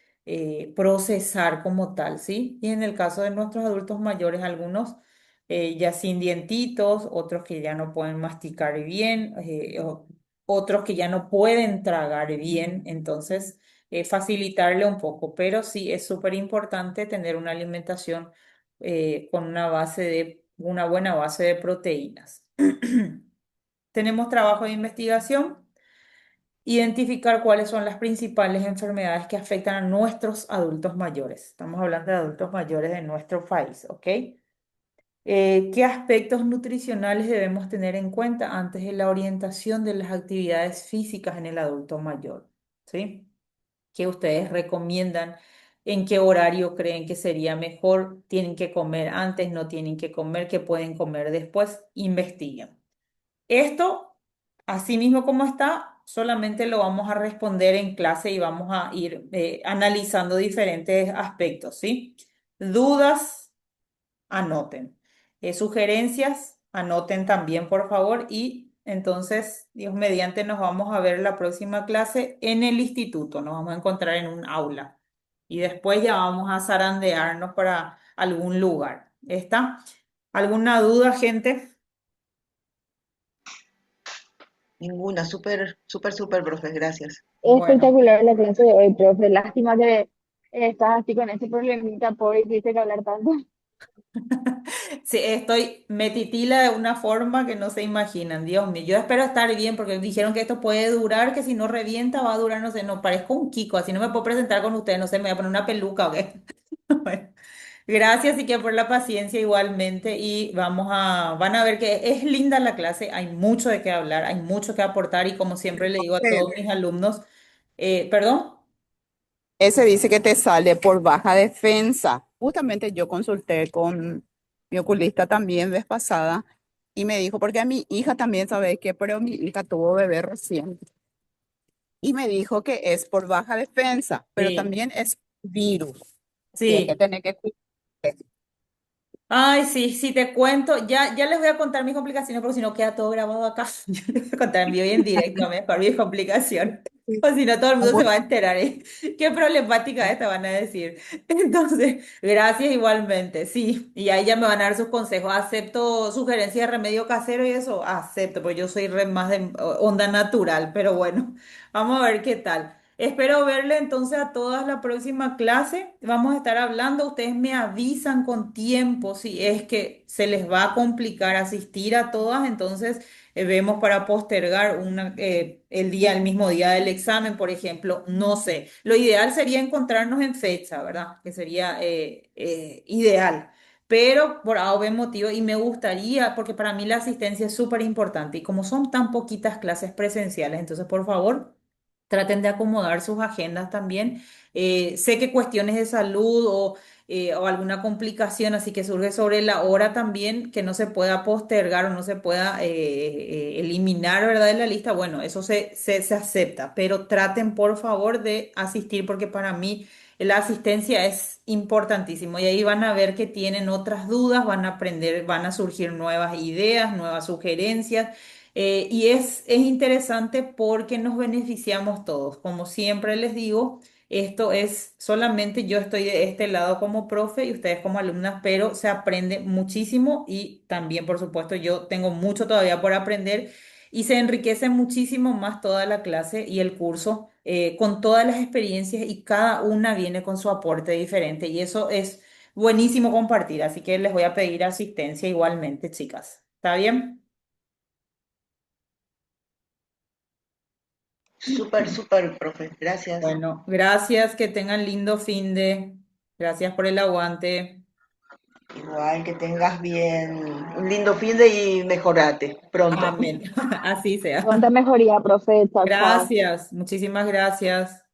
procesar como tal, ¿sí? Y en el caso de nuestros adultos mayores, algunos ya sin dientitos, otros que ya no pueden masticar bien, otros que ya no pueden tragar bien, entonces facilitarle un poco, pero sí es súper importante tener una alimentación con una buena base de proteínas. Tenemos trabajo de investigación, identificar cuáles son las principales enfermedades que afectan a nuestros adultos mayores. Estamos hablando de adultos mayores de nuestro país, ¿ok? ¿Qué aspectos nutricionales debemos tener en cuenta antes de la orientación de las actividades físicas en el adulto mayor? ¿Sí? ¿Qué ustedes recomiendan? ¿En qué horario creen que sería mejor? ¿Tienen que comer antes? ¿No tienen que comer? ¿Qué pueden comer después? Investiguen. Esto, así mismo como está, solamente lo vamos a responder en clase y vamos a ir analizando diferentes aspectos, ¿sí? Dudas, anoten. Sugerencias, anoten también, por favor. Y entonces, Dios mediante, nos vamos a ver la próxima clase en el instituto. Nos vamos a encontrar en un aula. Y después ya vamos a zarandearnos para algún lugar. ¿Está? ¿Alguna duda, gente? Ninguna, súper, súper, súper, profe, gracias. Bueno. Espectacular la clase de hoy, profe. Lástima que estás así con ese problemita, pobre, y tuviste que hablar tanto. Sí, estoy metitila de una forma que no se imaginan, Dios mío. Yo espero estar bien porque dijeron que esto puede durar, que si no revienta va a durar, no sé, no, parezco un Kiko, así no me puedo presentar con ustedes, no sé, me voy a poner una peluca o qué. Bueno, gracias y que por la paciencia igualmente y van a ver que es linda la clase, hay mucho de qué hablar, hay mucho que aportar y como siempre le digo a todos mis alumnos, perdón. Ese dice que te sale por baja defensa. Justamente yo consulté con mi oculista también vez pasada y me dijo, porque a mi hija también, ¿sabes qué? Pero mi hija tuvo bebé recién y me dijo que es por baja defensa, pero Sí, también es virus. Y es que sí. tener que cuidar. Ay, sí, sí, te cuento. Ya les voy a contar mis complicaciones porque si no queda todo grabado acá. Yo les voy a contar en vivo y en directo mejor mis complicaciones. O si no, todo el mundo se va a enterar, ¿eh? Qué problemática esta van a decir. Entonces, gracias igualmente. Sí, y ahí ya me van a dar sus consejos. Acepto sugerencias de remedio casero y eso, acepto, porque yo soy más de onda natural, pero bueno, vamos a ver qué tal. Espero verle entonces a todas la próxima clase. Vamos a estar hablando. Ustedes me avisan con tiempo si es que se les va a complicar asistir a todas. Entonces vemos para postergar el mismo día del examen, por ejemplo. No sé. Lo ideal sería encontrarnos en fecha, ¿verdad? Que sería ideal. Pero por A o B motivo, y me gustaría, porque para mí la asistencia es súper importante, y como son tan poquitas clases presenciales, entonces por favor traten de acomodar sus agendas también. Sé que cuestiones de salud o alguna complicación, así que surge sobre la hora también, que no se pueda postergar o no se pueda eliminar, ¿verdad? De la lista. Bueno, eso se acepta, pero traten por favor de asistir porque para mí la asistencia es importantísimo y ahí van a ver que tienen otras dudas, van a aprender, van a surgir nuevas ideas, nuevas sugerencias. Y es interesante porque nos beneficiamos todos. Como siempre les digo, esto es solamente yo estoy de este lado como profe y ustedes como alumnas, pero se aprende muchísimo y también, por supuesto, yo tengo mucho todavía por aprender y se enriquece muchísimo más toda la clase y el curso con todas las experiencias y cada una viene con su aporte diferente y eso es buenísimo compartir. Así que les voy a pedir asistencia igualmente, chicas. ¿Está bien? Súper, súper, profe. Gracias. Bueno, gracias, que tengan lindo fin de. Gracias por el aguante. Igual que tengas bien un lindo fin de y mejorate pronto. Amén. Así sea. Pronta mejoría, profe. Chao, chao. Gracias, muchísimas gracias.